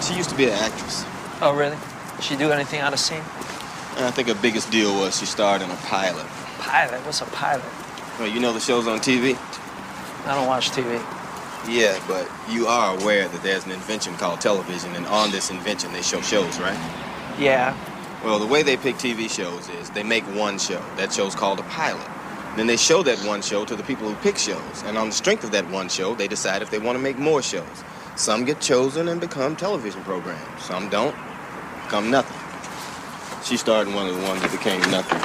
She used to be an actress. Oh, really? Did she do anything out of scene? And I think her biggest deal was she starred in a pilot. Pilot? What's a pilot? Well, you know the shows on TV? I don't watch TV. Yeah, but you are aware that there's an invention called television, and on this invention they show shows, right? Yeah. Well, the way they pick TV shows is they make one show. That show's called a pilot. Then they show that one show to the people who pick shows, and on the strength of that one show, they decide if they want to make more shows. Some get chosen and become television programs. Some don't, become nothing. She starred in one of the ones that became nothing.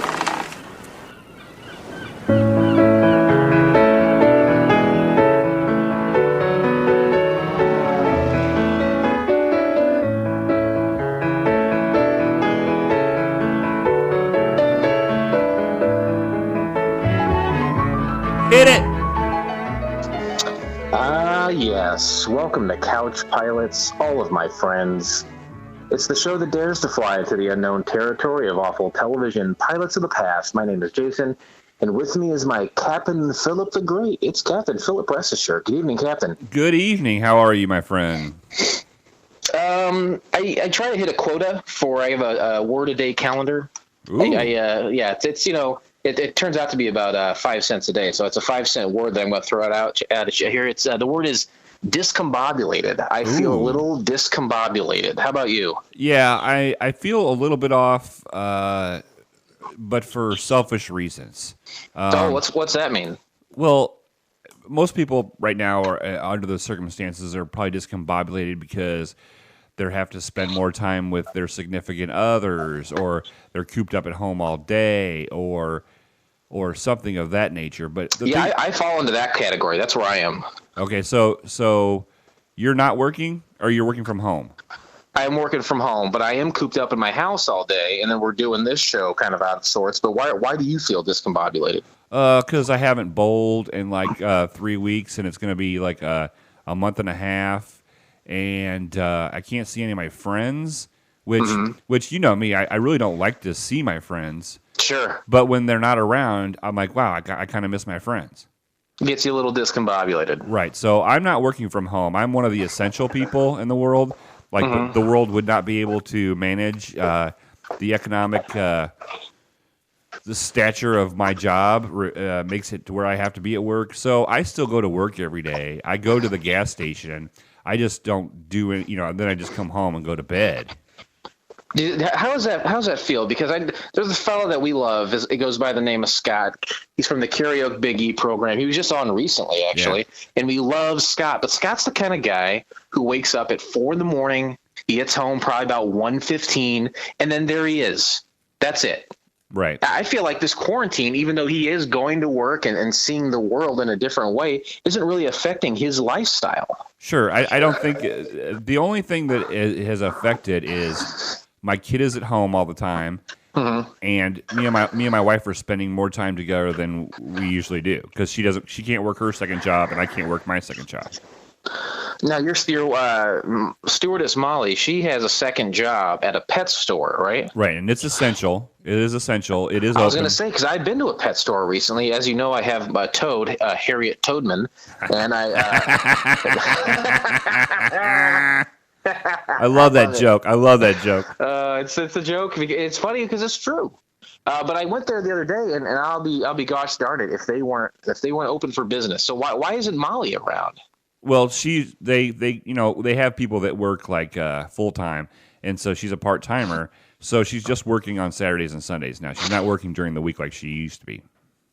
Hit it! Yes. Welcome to Couch Pilots, all of my friends. It's the show that dares to fly into the unknown territory of awful television, pilots of the past. My name is Jason, and with me is my Captain Philip the Great. It's Captain Philip Restisher. Good evening, Captain. Good evening. How are you, my friend? I try to hit a quota I have a word-a-day calendar. Ooh. It's It turns out to be about 5 cents a day, so it's a 5-cent word that I'm going to throw out at you here. It's the word is discombobulated. I feel a little discombobulated. How about you? Yeah, I feel a little bit off, but for selfish reasons. What's that mean? Well, most people right now are under the circumstances are probably discombobulated because they have to spend more time with their significant others, or they're cooped up at home all day, or something of that nature. But I fall into that category. That's where I am. Okay, so you're not working, or you're working from home? I am working from home, but I am cooped up in my house all day, and then we're doing this show kind of out of sorts. But why do you feel discombobulated? Because I haven't bowled in like 3 weeks, and it's going to be like a month and a half. And I can't see any of my friends, which you know me, I really don't like to see my friends. Sure. But when they're not around, I'm like, wow, I kind of miss my friends. Gets you a little discombobulated. Right. So I'm not working from home. I'm one of the essential people in the world. Like the world would not be able to manage the economic the stature of my job makes it to where I have to be at work. So I still go to work every day. I go to the gas station. I just don't do it, and then I just come home and go to bed. How does that feel? Because there's a fellow that we love. It goes by the name of Scott. He's from the Karaoke Big E program. He was just on recently, actually. Yeah. And we love Scott. But Scott's the kind of guy who wakes up at 4 a.m. He gets home probably about 1:15, and then there he is. That's it. Right. I feel like this quarantine, even though he is going to work and seeing the world in a different way, isn't really affecting his lifestyle. Sure. I don't think the only thing that it has affected is my kid is at home all the time, and me and my wife are spending more time together than we usually do because she can't work her second job and I can't work my second job. Now, your stewardess Molly, she has a second job at a pet store, right? Right, and it's essential. It is essential. It is I was going to say, because I've been to a pet store recently. As you know, I have a toad, Harriet Toadman, and I love that joke. I love that joke. It's a joke. It's funny because it's true. But I went there the other day, and I'll be gosh darn it if they weren't open for business. So why isn't Molly around? Well, they have people that work like full time, and so she's a part timer. So she's just working on Saturdays and Sundays now. She's not working during the week like she used to be.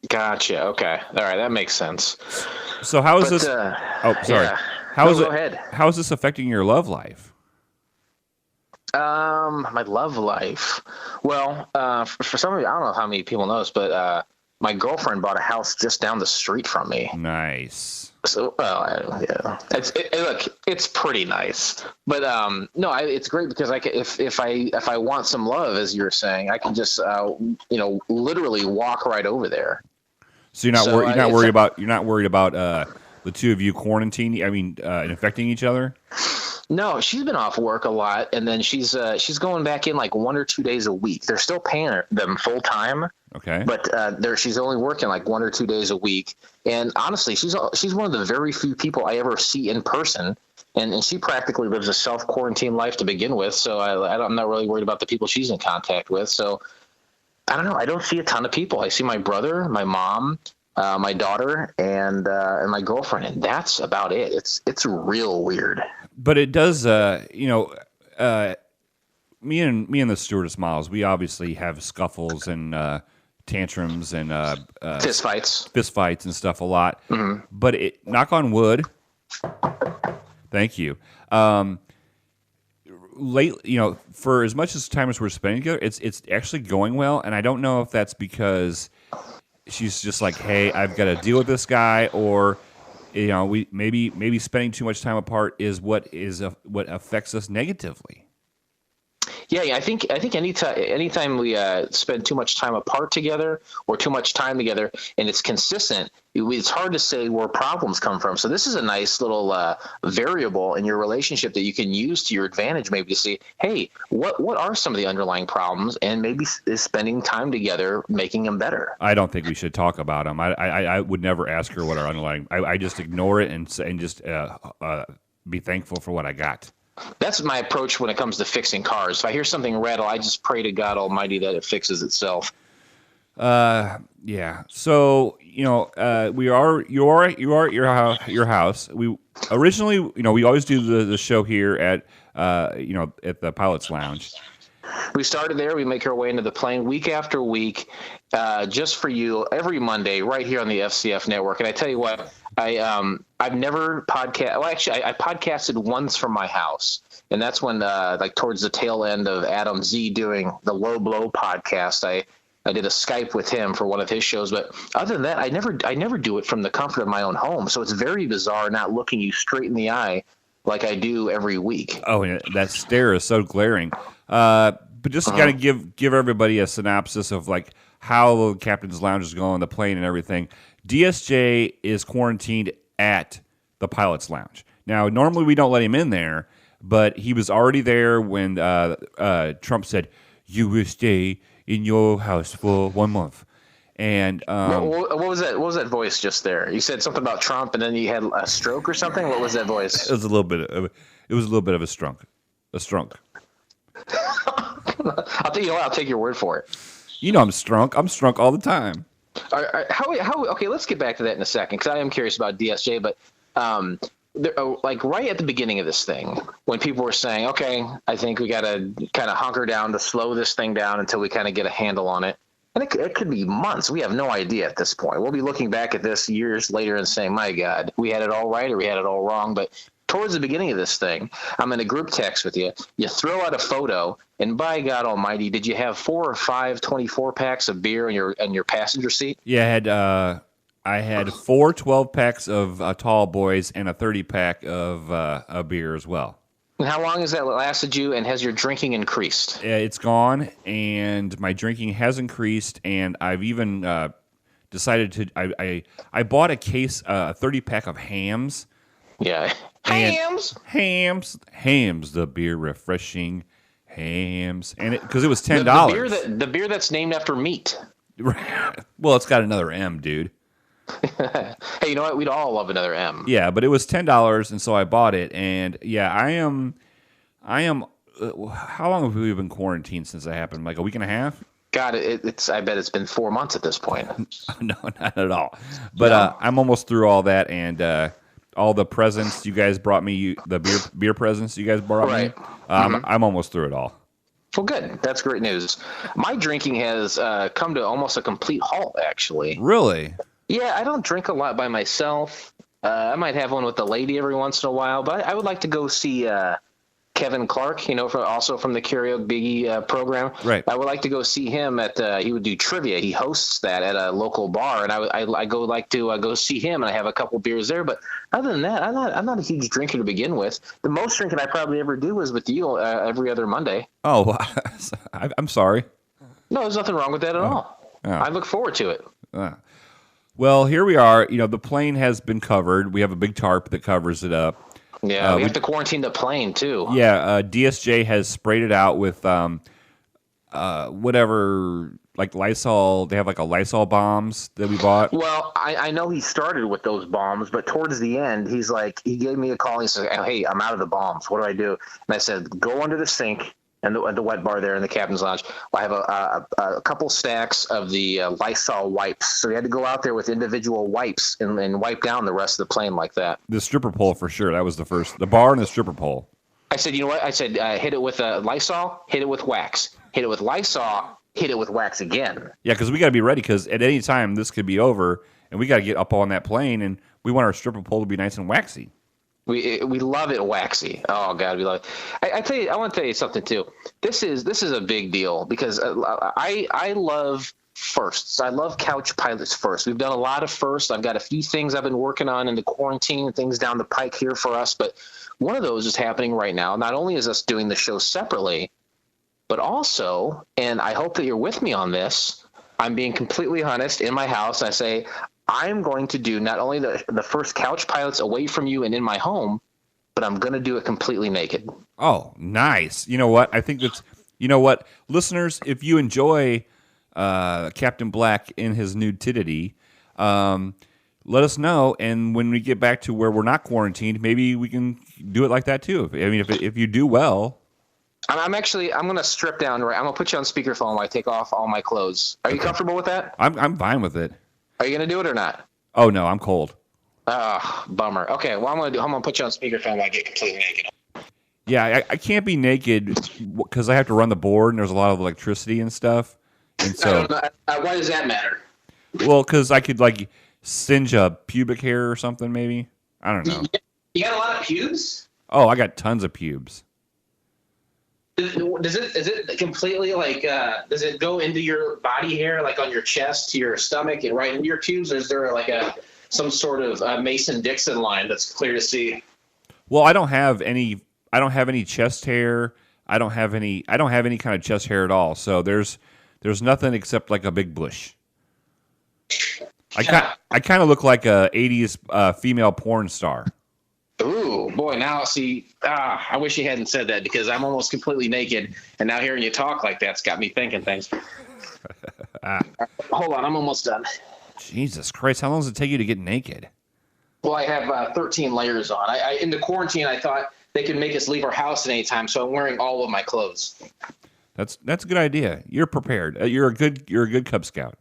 Gotcha. Okay. All right. That makes sense. So how is this? Sorry. Yeah. Go ahead. How is this affecting your love life? My love life. Well, for some of you, I don't know how many people know this, but my girlfriend bought a house just down the street from me. Nice. So, yeah. Look, it's pretty nice, but no, it's great because if I want some love, as you're saying, I can just literally walk right over there. So you're not worried about the two of you quarantining. I mean, infecting each other. No, she's been off work a lot, and then she's going back in like 1 or 2 days a week. They're still paying them full time. Okay. But she's only working like 1 or 2 days a week. And honestly, she's one of the very few people I ever see in person. And she practically lives a self-quarantine life to begin with. So I'm not really worried about the people she's in contact with. So I don't know. I don't see a ton of people. I see my brother, my mom, my daughter, and my girlfriend. And that's about it. It's real weird. But it does, me and the stewardess Miles, we obviously have scuffles and tantrums and Fist fights and stuff a lot. Mm-hmm. But knock on wood, thank you. For as much as time as we're spending together, it's actually going well, and I don't know if that's because she's just like, hey, I've got to deal with this guy, or we maybe spending too much time apart is what affects us negatively. Yeah, I think anytime we spend too much time apart together or too much time together and it's consistent, it's hard to say where problems come from. So this is a nice little variable in your relationship that you can use to your advantage, maybe to see, hey, what are some of the underlying problems, and maybe is spending time together making them better. I don't think we should talk about them. I would never ask her what our underlying. I just ignore it and just be thankful for what I got. That's my approach when it comes to fixing cars. If I hear something rattle, I just pray to God Almighty that it fixes itself. Yeah. So you are at your house. We originally, we always do the show here at at the Pilot's Lounge. We started there. We make our way into the plane week after week, just for you every Monday right here on the FCF network. And I tell you what, I've never podcast. Well, actually, I podcasted once from my house, and that's when towards the tail end of Adam Z doing the Low Blow podcast. I did a Skype with him for one of his shows, but other than that, I never do it from the comfort of my own home. So it's very bizarre not looking you straight in the eye like I do every week. Oh, and that stare is so glaring. But just got to give everybody a synopsis of like how the Captain's Lounge is going, the plane and everything. DSJ is quarantined at the Pilot's Lounge. Now, normally we don't let him in there, but he was already there when Trump said, "You will stay in your house for 1 month." And what was that? What was that voice just there? You said something about Trump, and then you had a stroke or something. What was that voice? It was a little bit of a strunk. A strunk. I'll tell you what. I'll take your word for it. I'm strunk. I'm strunk all the time. Okay, let's get back to that in a second, because I am curious about DSJ. But like right at the beginning of this thing, when people were saying, "Okay, I think we got to kind of hunker down to slow this thing down until we kind of get a handle on it," and it could be months. We have no idea at this point. We'll be looking back at this years later and saying, "My God, we had it all right or we had it all wrong." But towards the beginning of this thing, I'm in a group text with you. You throw out a photo, and by God Almighty, did you have 4 or 5 24-packs of beer in your passenger seat? Yeah, I had 4 12-packs of Tall Boys and a 30-pack of a beer as well. And how long has that lasted you, and has your drinking increased? It's gone, and my drinking has increased, and I've even decided to. I bought a case, a 30-pack of Hams. Yeah. Hams, the beer refreshing Hams, and because it was $10. The beer that's named after meat. Well, it's got another M, dude. Hey, you know what? We'd all love another M. Yeah, but it was $10, and so I bought it. And yeah, I am. How long have we been quarantined since that happened? Like a week and a half. God, I bet it's been 4 months at this point. No, not at all. But I'm almost through all that, and all the presents you guys brought me, the beer presents you guys brought me. I'm almost through it all. Well, good. That's great news. My drinking has come to almost a complete halt, actually. Really? Yeah, I don't drink a lot by myself. I might have one with the lady every once in a while, but I would like to go see Kevin Clark, also from the Karaoke Biggie program. Right. I would like to go see him he would do trivia. He hosts that at a local bar, and I go see him, and I have a couple beers there. But other than that, I'm not a huge drinker to begin with. The most drinking I probably ever do is with you every other Monday. Oh, I'm sorry. No, there's nothing wrong with that at all. Oh. I look forward to it. Well, here we are. The plane has been covered. We have a big tarp that covers it up. Yeah, we have to quarantine the plane too. Yeah, DSJ has sprayed it out with whatever, like Lysol. They have like a Lysol bombs that we bought. Well, I know he started with those bombs, but towards the end, he gave me a call. And he said, "Hey, I'm out of the bombs. What do I do?" And I said, "Go under the sink and the wet bar there in the captain's lounge. I have a couple stacks of the Lysol wipes." So we had to go out there with individual wipes and wipe down the rest of the plane like that. The stripper pole for sure. That was the first. The bar and the stripper pole. I said, "You know what?" I said, "Hit it with Lysol. Hit it with wax. Hit it with Lysol. Hit it with wax again." Yeah, because we got to be ready, because at any time this could be over, and we got to get up on that plane, and we want our stripper pole to be nice and waxy. We love it waxy. Oh God, we love it. I want to tell you something too. This is a big deal because I love firsts. I love couch pilots first. We've done a lot of firsts. I've got a few things I've been working on in the quarantine, things down the pike here for us. But one of those is happening right now. Not only is us doing the show separately, but also, and I hope that you're with me on this, I'm being completely honest in my house. I say, I'm going to do not only the first couch pilots away from you and in my home, but I'm going to do it completely naked. Oh, nice. You know what? I think that's, listeners, if you enjoy Captain Black in his nudity, let us know. And when we get back to where we're not quarantined, maybe we can do it like that too. I mean, if you do well. I'm going to strip down. I'm going to put you on speakerphone while I take off all my clothes. Are you comfortable with that? I'm fine with it. Are you going to do it or not? Oh no, I'm cold. Bummer. Okay, well I'm going to put you on speakerphone while I get completely naked. Yeah, I can't be naked because I have to run the board and there's a lot of electricity and stuff. And so, why does that matter? Well, because I could like singe a pubic hair or something, maybe. I don't know. You got a lot of pubes? Oh, I got tons of pubes. Is it completely like does it go into your body hair, like on your chest to your stomach and right into your pubes, or is there like some sort of Mason-Dixon line that's clear to see? Well, I don't have any chest hair. I don't have any kind of chest hair at all. So there's nothing except like a big bush. I kind of look like a 80s female porn star. Ooh, boy, now see, I wish you hadn't said that because I'm almost completely naked, and now hearing you talk like that's got me thinking things. Hold on, I'm almost done. Jesus Christ, how long does it take you to get naked? Well, I have 13 layers on. In the quarantine, I thought they could make us leave our house at any time, so I'm wearing all of my clothes. That's a good idea. You're prepared. You're a good Cub Scout.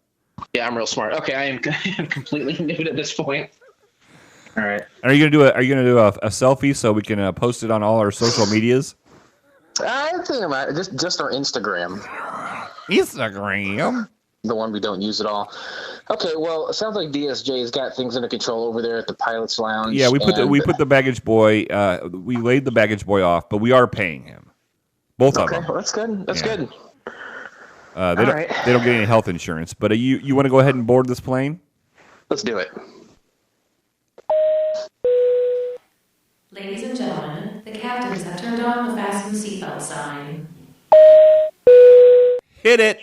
Yeah, I'm real smart. Okay, I am completely nude at this point. All right. Are you gonna do a selfie so we can post it on all our social medias? I think about it. Just our Instagram. Instagram. The one we don't use at all. Okay, well, it sounds like DSJ's got things under control over there at the pilot's lounge. Yeah, we put the baggage boy. We laid the baggage boy off, but we are paying him. Both of them. Okay, well, that's good. That's good. They don't get any health insurance, but you want to go ahead and board this plane? Let's do it. Ladies and gentlemen, the captains have turned on the fasten seatbelt sign. Hit it.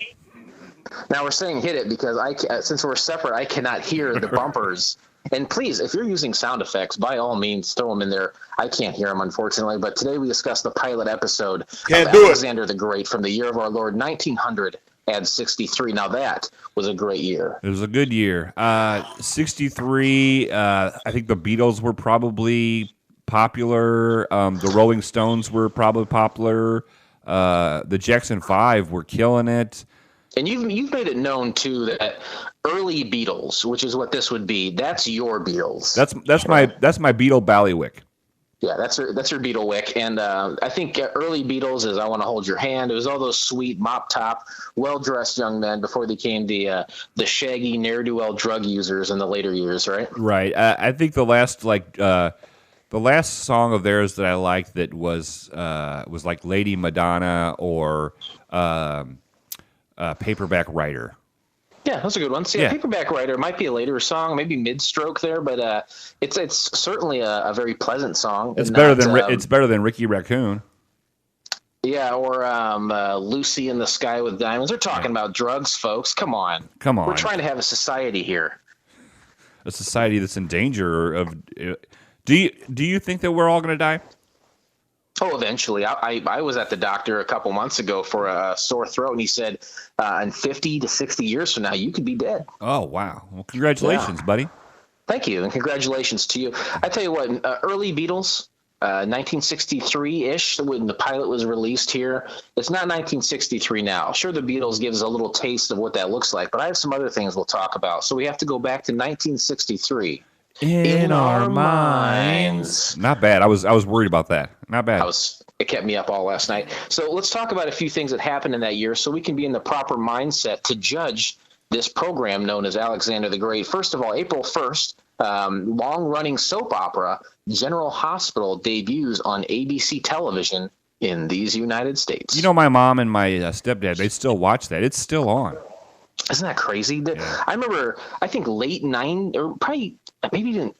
Now we're saying hit it because since we're separate, I cannot hear the bumpers. And please, if you're using sound effects, by all means, throw them in there. I can't hear them, unfortunately. But today we discussed the pilot episode of Alexander the Great from the year of our Lord, 1963. Now that was a great year. It was a good year. 63, I think the Beatles were probably popular. The Rolling Stones were probably popular. The Jackson 5 were killing it. And you've made it known too that early Beatles, which is what this would be, that's your Beatles. That's my Beatle Ballywick. Yeah, that's your Beatlewick. And I think early Beatles is I Want to Hold Your Hand. It was all those sweet mop top, well dressed young men before they became the shaggy ne'er do well drug users in the later years, right? Right. I think the last song of theirs that I liked that was like Lady Madonna or Paperback Writer. Yeah, that's a good one. See, yeah. Paperback Writer might be a later song, maybe mid-stroke there, but it's certainly a very pleasant song. It's better than Ricky Raccoon. Yeah, or Lucy in the Sky with Diamonds. They're talking about drugs, folks. Come on. We're trying to have a society here. A society that's in danger of Do you think that we're all going to die? Oh, eventually. I was at the doctor a couple months ago for a sore throat, and he said in 50 to 60 years from now, you could be dead. Oh, wow. Well, congratulations, buddy. Thank you, and congratulations to you. I tell you what, early Beatles, 1963-ish, when the pilot was released here. It's not 1963 now. Sure, the Beatles gives a little taste of what that looks like, but I have some other things we'll talk about. So we have to go back to 1963. In our minds. Not bad. I was worried about that. Not bad. It kept me up all last night. So let's talk about a few things that happened in that year so we can be in the proper mindset to judge this program known as Alexander the Great. First of all, April 1st, long-running soap opera General Hospital debuts on ABC television in these United States. You know, my mom and my stepdad, they still watch that. It's still on. Isn't that crazy? Yeah. I remember, I think late 90s, or probably maybe even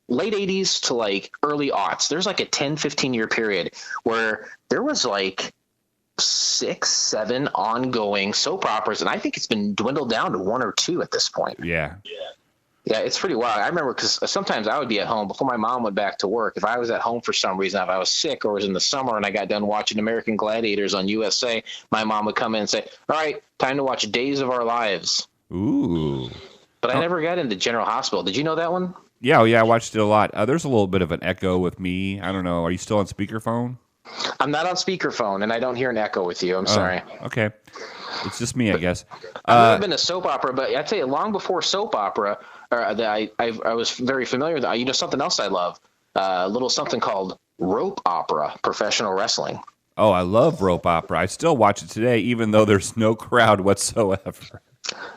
late 80s to like early aughts. There's like a 10, 15-year period where there was like 6, 7 ongoing soap operas, and I think it's been dwindled down to 1 or 2 at this point. Yeah. Yeah, it's pretty wild. I remember because sometimes I would be at home before my mom went back to work. If I was at home for some reason, if I was sick or was in the summer and I got done watching American Gladiators on USA, my mom would come in and say, all right, time to watch Days of Our Lives. Ooh. But I never got into General Hospital. Did you know that one? Yeah, I watched it a lot. There's a little bit of an echo with me. I don't know. Are you still on speakerphone? I'm not on speakerphone, and I don't hear an echo with you. I'm sorry. Okay. It's just me, I guess. I've never been to soap opera, but I tell you, long before soap opera, that I was very familiar with. You know, something else I love, a little something called rope opera, professional wrestling. Oh, I love rope opera. I still watch it today, even though there's no crowd whatsoever.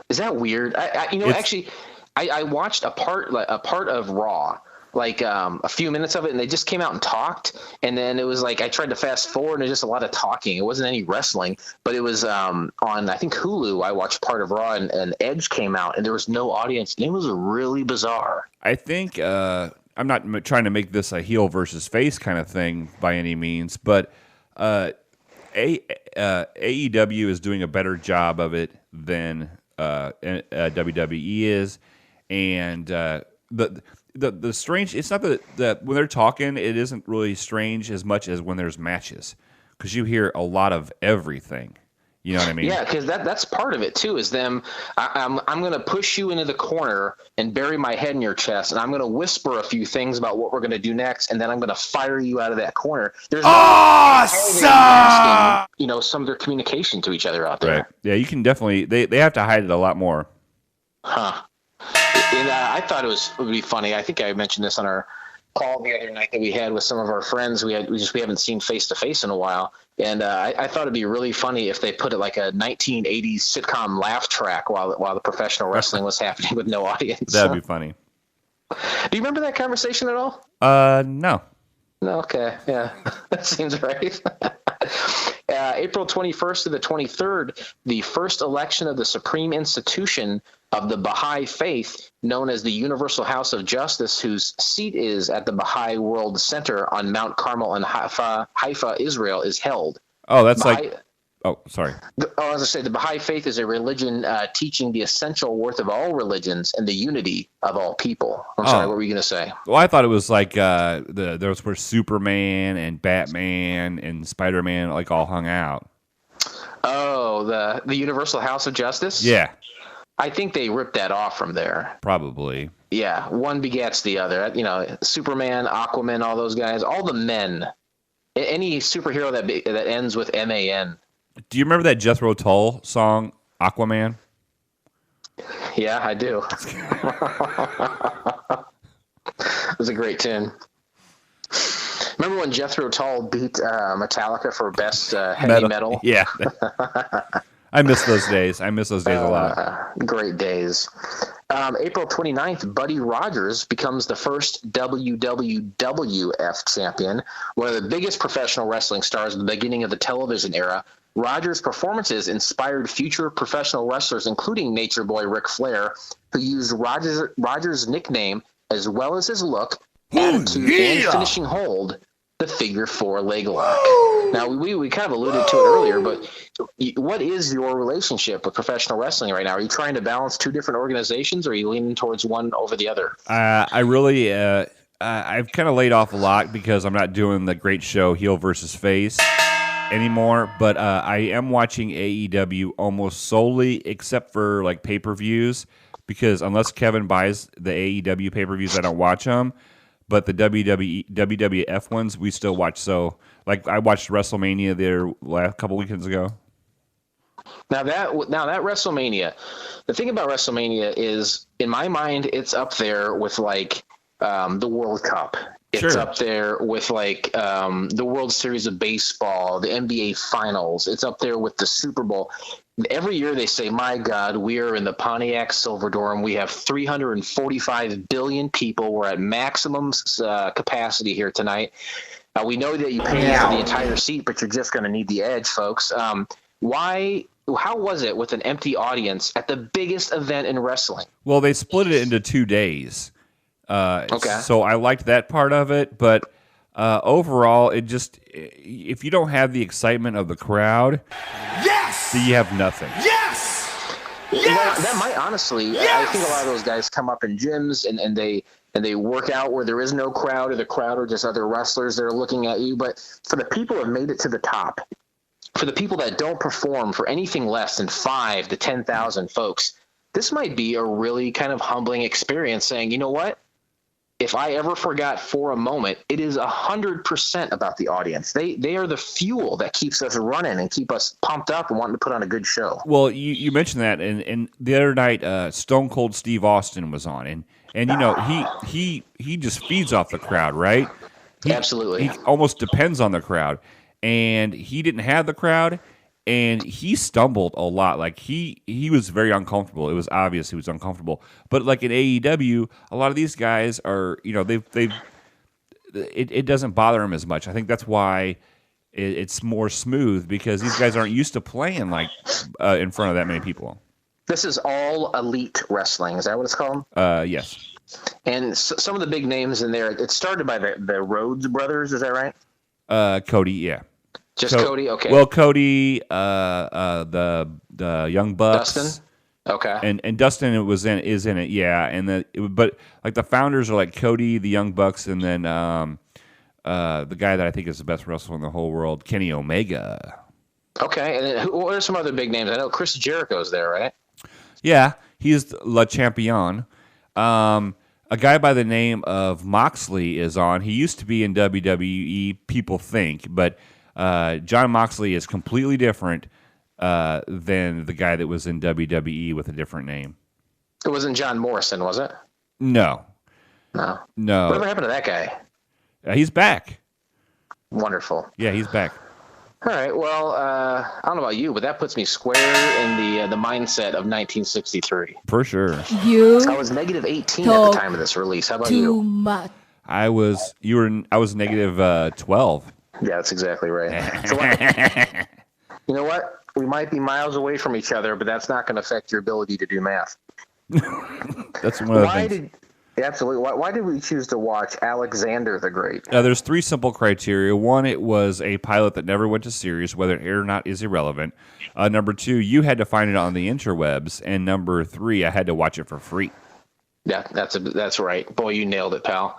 Is that weird? Actually, I watched a part of Raw, like a few minutes of it, and they just came out and talked, and then it was like I tried to fast forward, and it was just a lot of talking. It wasn't any wrestling, but it was on I think Hulu. I watched part of Raw, and Edge came out, and there was no audience, and it was really bizarre. I think I'm not trying to make this a heel versus face kind of thing by any means, but AEW is doing a better job of it than WWE is, and the strange. It's not that when they're talking, it isn't really strange as much as when there's matches, because you hear a lot of everything. You know what I mean? Yeah, because that's part of it too. Is them. I'm going to push you into the corner and bury my head in your chest, and I'm going to whisper a few things about what we're going to do next, and then I'm going to fire you out of that corner. There's awesome! Some of their communication to each other out there. Right. Yeah, you can definitely. They have to hide it a lot more. Huh. And I thought it would be funny. I think I mentioned this on our call the other night that we had with some of our friends. We haven't seen face to face in a while, and I thought it'd be really funny if they put it like a 1980s sitcom laugh track while the professional wrestling was happening with no audience. That'd be funny. Do you remember that conversation at all? No. No. Okay. Yeah, that seems right. April 21st to the 23rd, the first election of the Supreme Institution of the Baha'i Faith, known as the Universal House of Justice, whose seat is at the Baha'i World Center on Mount Carmel in Haifa, Israel, is held. Oh, that's sorry. As I say, the Baha'i Faith is a religion teaching the essential worth of all religions and the unity of all people. I'm sorry, what were you going to say? Well, I thought it was like those where Superman and Batman and Spider-Man like all hung out. Oh, the Universal House of Justice? Yeah. I think they ripped that off from there. Probably. Yeah, one begets the other. Superman, Aquaman, all those guys, all the men. Any superhero that ends with MAN. Do you remember that Jethro Tull song, Aquaman? Yeah, I do. It was a great tune. Remember when Jethro Tull beat Metallica for best heavy metal? Yeah. I miss those days. I miss those days a lot. Great days. April 29th, Buddy Rogers becomes the first WWF champion, one of the biggest professional wrestling stars at the beginning of the television era. Rogers' performances inspired future professional wrestlers, including Nature Boy Ric Flair, who used Rogers' nickname as well as his look, attitude, and finishing hold, the figure 4 leg lock. Now, we kind of alluded to it earlier, but what is your relationship with professional wrestling right now? Are you trying to balance two different organizations, or are you leaning towards one over the other? I really, I've kind of laid off a lot because I'm not doing the great show heel versus face anymore. But I am watching AEW almost solely, except for like pay-per-views, because unless Kevin buys the AEW pay-per-views, I don't watch them. But the WWF ones, we still watch. So, like, I watched WrestleMania there last couple weekends ago. Now that WrestleMania, the thing about WrestleMania is, in my mind, it's up there with like the World Cup. It's up there with like the World Series of Baseball, the NBA Finals. It's up there with the Super Bowl. Every year they say, my God, we are in the Pontiac Silverdome. We have 345 billion people. We're at maximum capacity here tonight. We know that you pay for the entire seat, but you're just going to need the edge, folks. How was it with an empty audience at the biggest event in wrestling? Well, they split it into 2 days. Okay. So I liked that part of it, but overall, it just, if you don't have the excitement of the crowd, then you have nothing. You know, that might honestly, I think a lot of those guys come up in gyms and they work out where there is no crowd, or the crowd are just other wrestlers that are looking at you. But for the people who have made it to the top, for the people that don't perform for anything less than 5 to 10,000 folks, this might be a really kind of humbling experience, saying, you know what? If I ever forgot for a moment, it is 100% about the audience. They are the fuel that keeps us running and keep us pumped up and wanting to put on a good show. Well, you mentioned that, and the other night, Stone Cold Steve Austin was on, and you know he just feeds off the crowd, right? Absolutely. He almost depends on the crowd, and he didn't have the crowd, and he stumbled a lot. Like he was very uncomfortable. It was obvious he was uncomfortable. But like in AEW, a lot of these guys are, you know, it doesn't bother him as much. I think that's why it's more smooth, because these guys aren't used to playing like in front of that many people. This is all elite wrestling. Is that what it's called? Yes. And some of the big names in there, it started by the Rhodes brothers. Is that right? Cody, yeah. Just Cody? Okay. Well, Cody, the Young Bucks. Dustin? Okay. And Dustin is in it, yeah. And but like the founders are like Cody, the Young Bucks, and then the guy that I think is the best wrestler in the whole world, Kenny Omega. Okay. And then what are some other big names? I know Chris Jericho's there, right? Yeah, he's Le Champion. A guy by the name of Moxley is on. He used to be in WWE, people think, but John Moxley is completely different than the guy that was in WWE with a different name. It wasn't John Morrison, was it? No. Whatever happened to that guy? He's back. Wonderful. Yeah, he's back. All right. Well, I don't know about you, but that puts me square in the mindset of 1963. For sure. I was negative 18 at the time of this release. How about you? Too much. I was negative 12. Yeah, that's exactly right. So you know what? We might be miles away from each other, but that's not going to affect your ability to do math. That's one of the things. Absolutely. Why did we choose to watch Alexander the Great? There's 3 simple criteria. 1, it was a pilot that never went to series. Whether it aired or not is irrelevant. Number 2, you had to find it on the interwebs. And number 3, I had to watch it for free. Yeah, that's right. Boy, you nailed it, pal.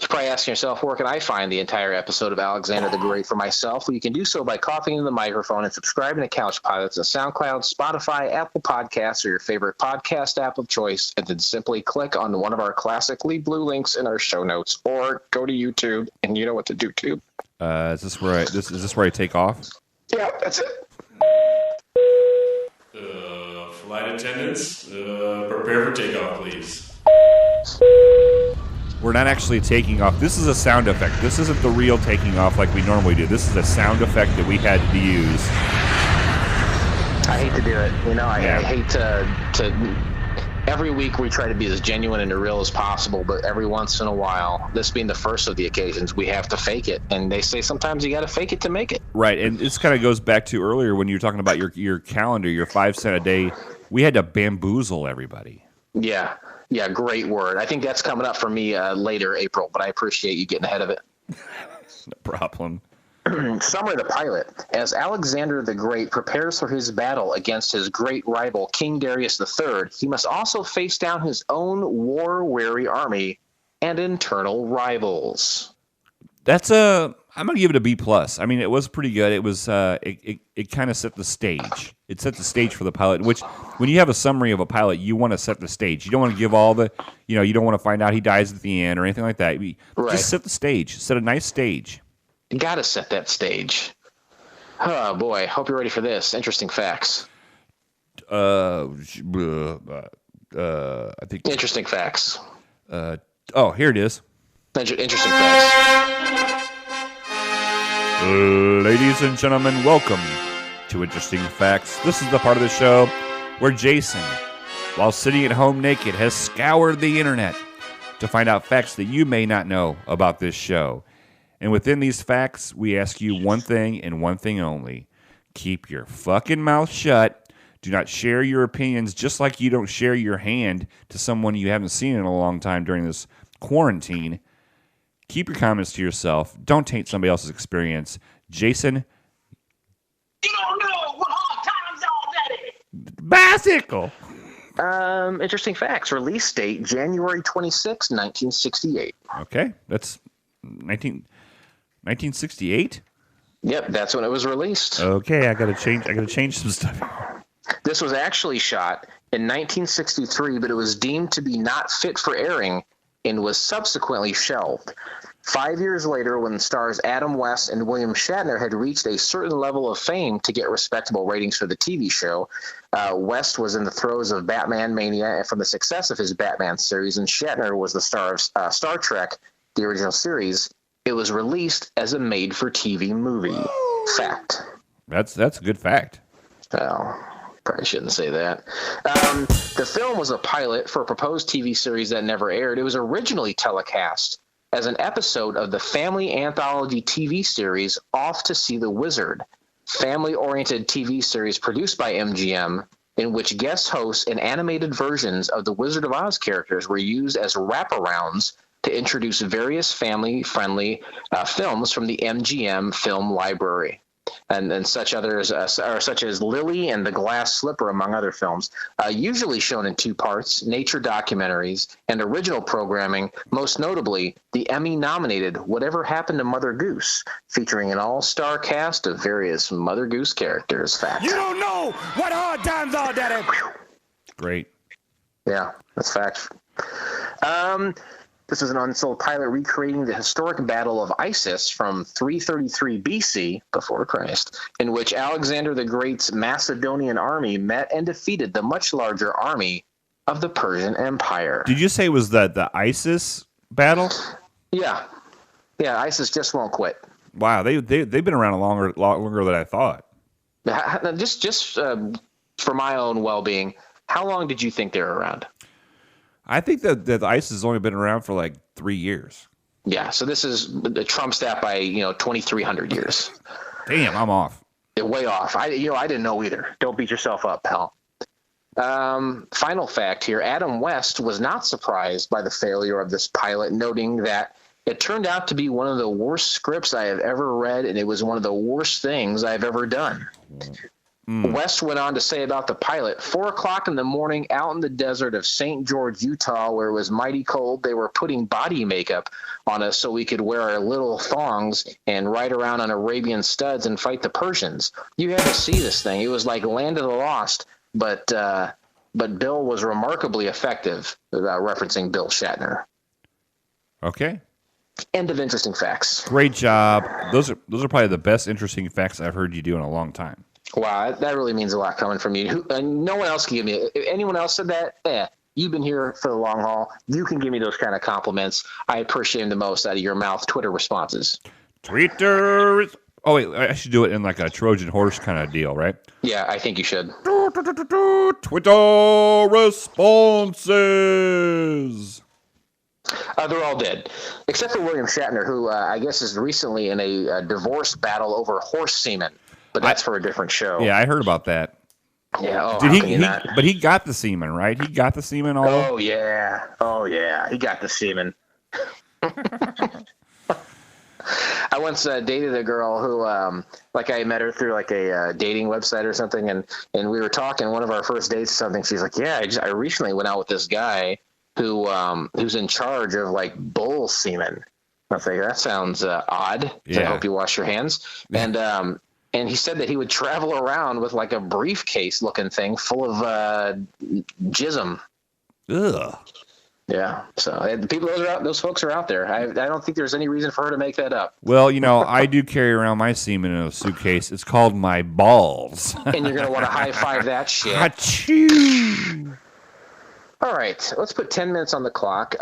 You're probably asking yourself, where can I find the entire episode of Alexander the Great for myself? Well, you can do so by coughing into the microphone and subscribing to Couch Pilots on SoundCloud, Spotify, Apple Podcasts, or your favorite podcast app of choice, and then simply click on one of our classically blue links in our show notes, or go to YouTube, and you know what to do, too. Is this where I take off? Yeah, that's it. Flight attendants, prepare for takeoff, please. We're not actually taking off. This is a sound effect. This isn't the real taking off like we normally do. This is a sound effect that we had to use. I hate to do it. You know, I hate to. Every week we try to be as genuine and as real as possible, but every once in a while, this being the first of the occasions, we have to fake it. And they say sometimes you got to fake it to make it. Right, and this kind of goes back to earlier when you were talking about your calendar, your 5 cent a day. We had to bamboozle everybody. Yeah, great word. I think that's coming up for me later, April, but I appreciate you getting ahead of it. No problem. Summary of the pilot. As Alexander the Great prepares for his battle against his great rival, King Darius III, he must also face down his own war-weary army and internal rivals. That's I'm gonna give it a B plus. I mean, it was pretty good. It was it kind of set the stage. It set the stage for the pilot. Which, when you have a summary of a pilot, you want to set the stage. You don't want to give all the, you don't want to find out he dies at the end or anything like that. Just set the stage. Set a nice stage. You got to set that stage. Oh boy, hope you're ready for this. Interesting facts. I think Interesting facts. Here it is. Interesting facts. Ladies and gentlemen, welcome to Interesting Facts. This is the part of the show where Jason, while sitting at home naked, has scoured the internet to find out facts that you may not know about this show. And within these facts, we ask you one thing and one thing only. Keep your fucking mouth shut. Do not share your opinions, just like you don't share your hand to someone you haven't seen in a long time during this quarantine. Keep your comments to yourself. Don't taint somebody else's experience. Jason. You don't know what hard times already. Bicycle. Interesting facts. Release date, January 26, 1968. Okay. That's 1968? Yep, that's when it was released. Okay, I gotta change some stuff. This was actually shot in 1963, but it was deemed to be not fit for airing and was subsequently shelved. 5 years later, when stars Adam West and William Shatner had reached a certain level of fame to get respectable ratings for the TV show, West was in the throes of Batman mania and from the success of his Batman series, and Shatner was the star of Star Trek, the original series. It was released as a made-for-TV movie. Fact. That's a good fact. Well, probably shouldn't say that. The film was a pilot for a proposed TV series that never aired. It was originally telecast as an episode of the family anthology TV series Off to See the Wizard, family-oriented TV series produced by MGM, in which guest hosts and animated versions of the Wizard of Oz characters were used as wraparounds to introduce various family-friendly films from the MGM film library. And such others, such as Lily and the Glass Slipper, among other films, usually shown in two parts, nature documentaries, and original programming, most notably the Emmy-nominated Whatever Happened to Mother Goose, featuring an all-star cast of various Mother Goose characters. Fact. You don't know what hard times are, Daddy. Great. Yeah, that's fact. This is an unsold pilot recreating the historic battle of Isis from 333 BC, before Christ, in which Alexander the Great's Macedonian army met and defeated the much larger army of the Persian Empire. Did you say it was the ISIS battle? Yeah. Yeah, ISIS just won't quit. Wow, they've been around a lot longer than I thought. Just for my own well-being, how long did you think they were around? I think that the ISIS has only been around for like 3 years. Yeah, so this is the Trump stat by 2,300 years. Damn, I'm off. Way off. I didn't know either. Don't beat yourself up, pal. Final fact here: Adam West was not surprised by the failure of this pilot, noting that it turned out to be one of the worst scripts I have ever read, and it was one of the worst things I've ever done. West went on to say about the pilot, 4 o'clock in the morning out in the desert of St. George, Utah, where it was mighty cold, they were putting body makeup on us so we could wear our little thongs and ride around on Arabian studs and fight the Persians. You had to see this thing. It was like Land of the Lost, but Bill was remarkably effective, referencing Bill Shatner. Okay. End of interesting facts. Great job. Those are probably the best interesting facts I've heard you do in a long time. Wow, that really means a lot coming from you. No one else can give me it. If anyone else said that, you've been here for the long haul. You can give me those kind of compliments. I appreciate them the most out of your mouth. Twitter responses. Twitter. Oh, wait, I should do it in like a Trojan horse kind of deal, right? Yeah, I think you should. Twitter responses. They're all dead, except for William Shatner, who I guess is recently in a divorce battle over horse semen. But that's for a different show. Yeah, I heard about that. Yeah. Did he but he got the semen, right? He got the semen all over? Oh, yeah. He got the semen. I once dated a girl who, I met her through like a dating website or something, and we were talking one of our first dates or something. She's like, yeah, I recently went out with this guy, who's in charge of like bull semen. I think that sounds odd. So I hope you wash your hands. And he said that he would travel around with like a briefcase looking thing full of jism. Ugh. Yeah. So those folks are out there. I don't think there's any reason for her to make that up. Well, I do carry around my semen in a suitcase. It's called my balls. And you're going to want to high five that shit. Achoo! All right, let's put 10 minutes on the clock.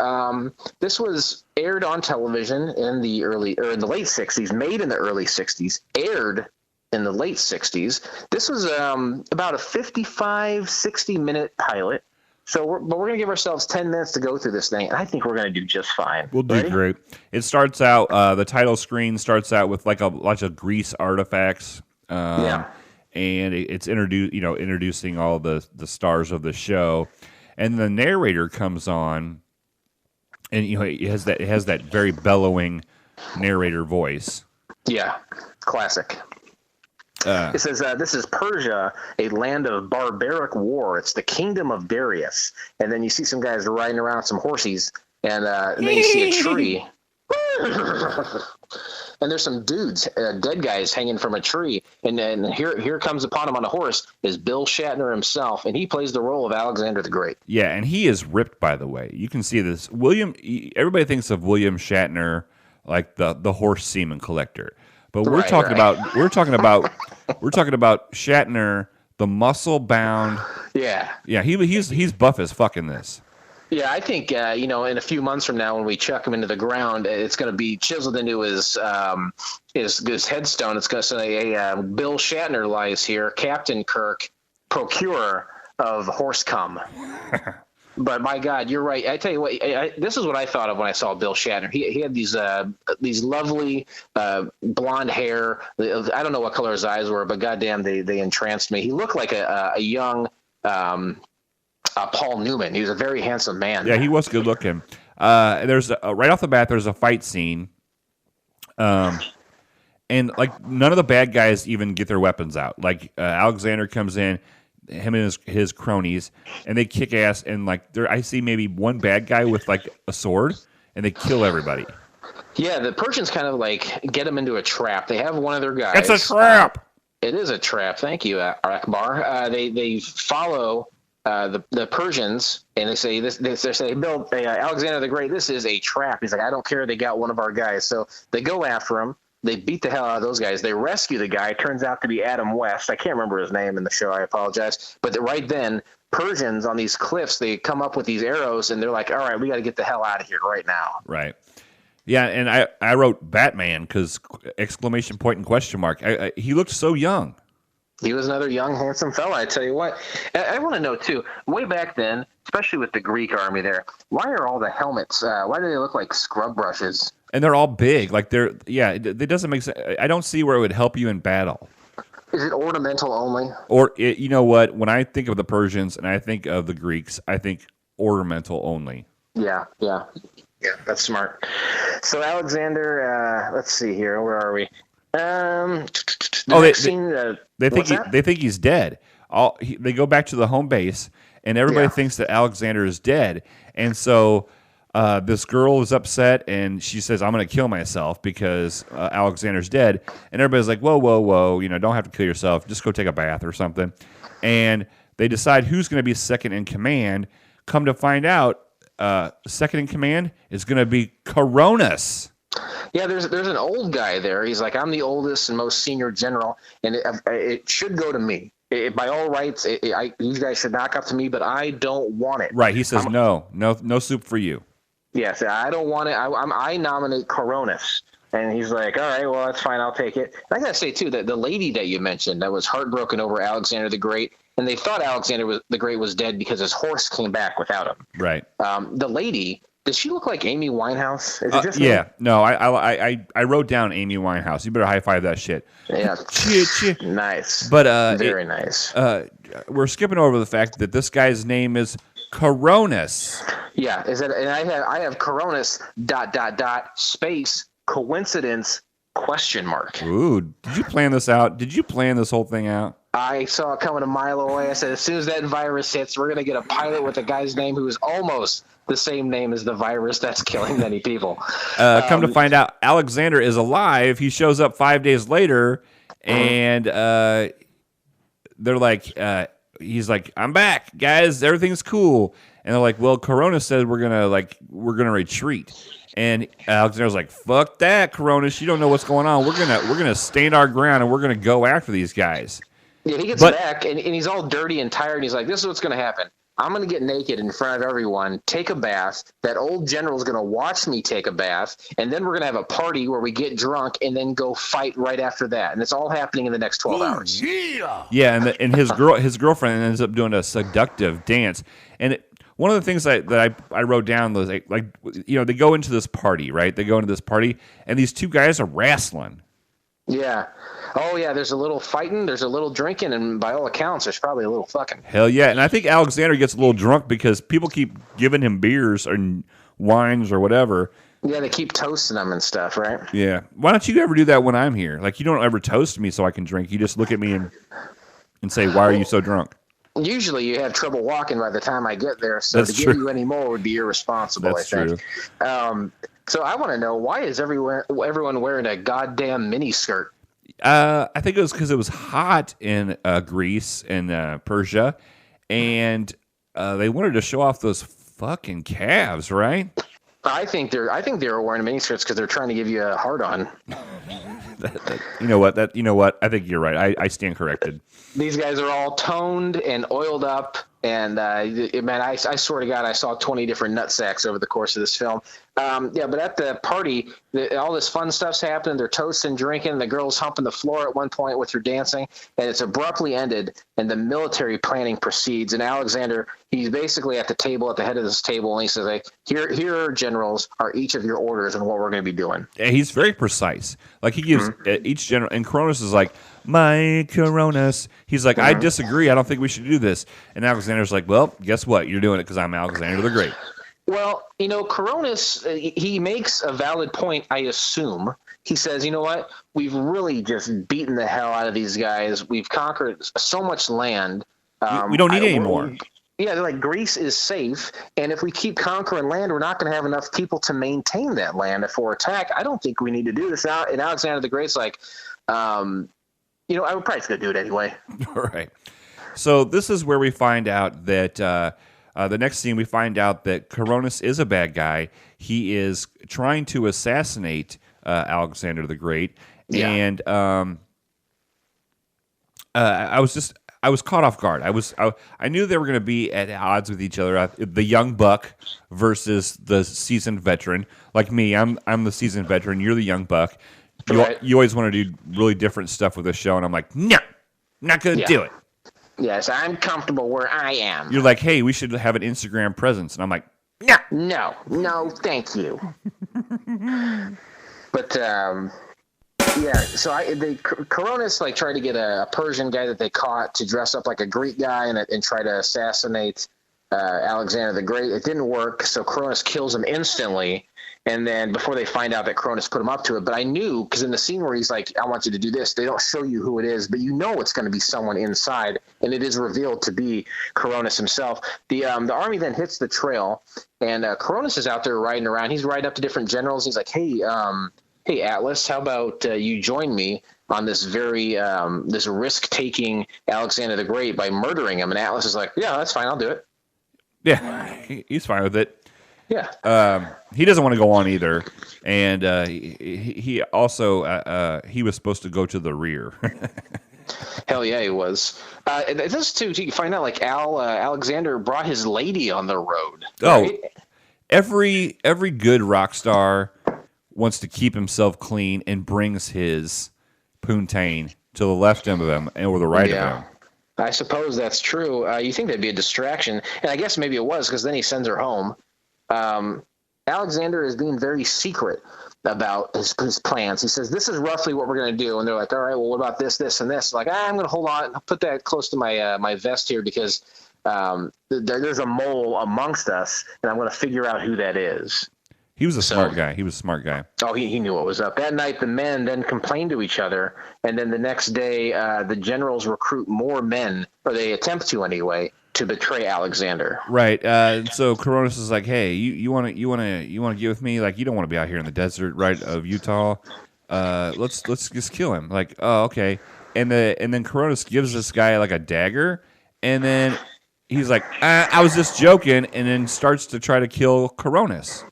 This was aired on television in the late 60s, made in the early 60s, aired in the late 60s. This was about a 55, 60-minute pilot. So we're going to give ourselves 10 minutes to go through this thing, and I think we're going to do just fine. We'll do great. It starts out, the title screen starts out with like a bunch of grease artifacts. And it's introducing all the stars of the show. And the narrator comes on, and it has that very bellowing narrator voice. Yeah, classic. It says, this is Persia, a land of barbaric war. It's the kingdom of Darius. And then you see some guys riding around some horses, and then you see a tree. And there's some dudes, dead guys hanging from a tree. And then here comes upon him on a horse is Bill Shatner himself, and he plays the role of Alexander the Great. Yeah, and he is ripped, by the way. You can see this. Everybody thinks of William Shatner like the horse semen collector. But we're talking about Shatner, the muscle bound. Yeah. Yeah, he's buff as fuck in this. Yeah, I think in a few months from now, when we chuck him into the ground, it's going to be chiseled into his headstone. It's going to say, "Bill Shatner lies here, Captain Kirk, procurer of horse cum." But my God, you're right. I tell you what, this is what I thought of when I saw Bill Shatner. He had these lovely blonde hair. I don't know what color his eyes were, but goddamn, they entranced me. He looked like a young Paul Newman. He was a very handsome man. Yeah, he was good looking. There's right off the bat, there's a fight scene, and like none of the bad guys even get their weapons out. Like Alexander comes in, him and his cronies, and they kick ass. And like I see maybe one bad guy with like a sword, and they kill everybody. Yeah, the Persians kind of like get them into a trap. They have one of their guys. It's a trap. It is a trap. Thank you, Akbar. They follow the Persians, and they say they say, Bill, Alexander the Great, this is a trap. He's like, I don't care. They got one of our guys. So they go after him. They beat the hell out of those guys. They rescue the guy. It turns out to be Adam West. I can't remember his name in the show. I apologize. But right then, Persians on these cliffs, they come up with these arrows, and they're like, all right, we got to get the hell out of here right now. Right. Yeah, and I wrote Batman because exclamation point and question mark. He looked so young. He was another young, handsome fella, I tell you what. I want to know, too, way back then, especially with the Greek army there, why are all the helmets, why do they look like scrub brushes? And they're all big. Like it doesn't make sense. I don't see where it would help you in battle. Is it ornamental only? Or, you know what? When I think of the Persians and I think of the Greeks, I think ornamental only. Yeah, that's smart. So Alexander, let's see here. Where are we? They think he's dead. They go back to the home base, and everybody thinks that Alexander is dead. And so this girl is upset, and she says, "I'm going to kill myself because Alexander's dead." And everybody's like, "Whoa, whoa, whoa! Don't have to kill yourself. Just go take a bath or something." And they decide who's going to be second in command. Come to find out, second in command is going to be Coronis. Yeah, there's an old guy there. He's like, I'm the oldest and most senior general, and it should go to me. By all rights, you guys should knock up to me, but I don't want it. Right. He says, no soup for you. Yes, I don't want it. I nominate Coronis. And he's like, all right, well, that's fine. I'll take it. And I got to say, too, that the lady that you mentioned that was heartbroken over Alexander the Great, and they thought Alexander the Great was dead because his horse came back without him. Right. The lady, does she look like Amy Winehouse? Is it just yeah. No, I wrote down Amy Winehouse. You better high five that shit. Yeah. Nice. But very nice. We're skipping over the fact that this guy's name is Coronis. Yeah. Is it? And I have Coronis ... space coincidence ? Ooh, did you plan this out? Did you plan this whole thing out? I saw it coming a mile away. I said, as soon as that virus hits, we're going to get a pilot with a guy's name who is almost the same name as the virus that's killing many people. Come to find out, Alexander is alive. He shows up 5 days later, and they're like, he's like, I'm back, guys. Everything's cool. And they're like, well, Corona said we're gonna retreat. And Alexander's like, fuck that, Coronas. You don't know what's going on. We're gonna stand our ground and we're gonna go after these guys. Yeah, he gets back and he's all dirty and tired. And he's like, this is what's gonna happen. I'm going to get naked in front of everyone, take a bath. That old general's going to watch me take a bath, and then we're going to have a party where we get drunk and then go fight right after that. And it's all happening in the next 12 hours. Yeah, and his girlfriend ends up doing a seductive dance. And one of the things that I wrote down was like they go into this party, right? They go into this party, and these two guys are wrestling. Yeah. Oh, yeah, there's a little fighting, there's a little drinking, and by all accounts, there's probably a little fucking. Hell yeah. And I think Alexander gets a little drunk because people keep giving him beers or wines or whatever. Yeah, they keep toasting them and stuff, right? Yeah. Why don't you ever do that when I'm here? Like, you don't ever toast me so I can drink. You just look at me and say, why are you so drunk? Usually you have trouble walking by the time I get there, so That's to true. give you any more would be irresponsible, That's I think. true. So I want to know, why is everyone wearing a goddamn miniskirt? I think it was because it was hot in Greece and Persia, and they wanted to show off those fucking calves, right? I think they were wearing miniskirts because they're trying to give you a hard on. You know what? I think you're right. I stand corrected. These guys are all toned and oiled up, and man, I swear to God, I saw 20 different nutsacks over the course of this film. Yeah, but at the party, all this fun stuff's happening. They're toasting, drinking. The girl's humping the floor at one point with her dancing, and it's abruptly ended, and the military planning proceeds. And Alexander, he's basically at the table, at the head of this table, and he says, like, here, generals, are each of your orders and what we're going to be doing. Yeah, he's very precise. Like, he gives each general, and Cronus is like, my Coronas. He's like, I disagree. I don't think we should do this. And Alexander's like, well, guess what? You're doing it because I'm Alexander the Great. Well, Coronis, he makes a valid point, I assume. He says, you know what? We've really just beaten the hell out of these guys. We've conquered so much land. We don't need any more. Yeah, they're like, Greece is safe, and if we keep conquering land, we're not going to have enough people to maintain that land if we're attacked. I don't think we need to do this now. And Alexander the Great's like, I would probably just go do it anyway. All right. So this is where we find out that the next scene, we find out that Coronis is a bad guy. He is trying to assassinate Alexander the Great. Yeah. And I was caught off guard. I knew they were going to be at odds with each other. The young buck versus the seasoned veteran. Like me, I'm the seasoned veteran. You're the young buck. You always want to do really different stuff with the show, and I'm like, no, not going to do it. Yes, I'm comfortable where I am. You're like, hey, we should have an Instagram presence, and I'm like, no, thank you. But yeah, so Coronis tried to get a Persian guy that they caught to dress up like a Greek guy and try to assassinate Alexander the Great. It didn't work, so Coronis kills him instantly. And then before they find out that Cronus put him up to it, but I knew, because in the scene where he's like, I want you to do this, they don't show you who it is, but you know it's going to be someone inside, and it is revealed to be Cronus himself. The army then hits the trail, and Cronus is out there riding around. He's riding up to different generals. He's like, hey, Atlas, how about you join me on this very this risk-taking Alexander the Great by murdering him? And Atlas is like, yeah, that's fine, I'll do it. Yeah, he's fine with it. Yeah. He doesn't want to go on either, and he also he was supposed to go to the rear. Hell yeah, he was. This too, you find out Alexander brought his lady on the road. Right? Oh, every good rock star wants to keep himself clean and brings his poontang to the left of him or the right of him. I suppose that's true. You think that'd be a distraction, and I guess maybe it was, because then he sends her home. Alexander is being very secret about his plans. He says, this is roughly what we're going to do. And they're like, all right, well, what about this, this, and this? Like, I'm going to hold on. I'll put that close to my my vest here because there's a mole amongst us, and I'm going to figure out who that is. He was a smart guy. Oh, he knew what was up. That night, the men then complain to each other, and then the next day, the generals recruit more men, or they attempt to anyway, to betray Alexander. Right. So Coronis is like, hey, you want to get with me? Like, you don't want to be out here in the desert, right, of Utah. Let's just kill him. Like, oh, okay. And then Coronis gives this guy like a dagger, and then he's like, I was just joking, and then starts to try to kill Coronis.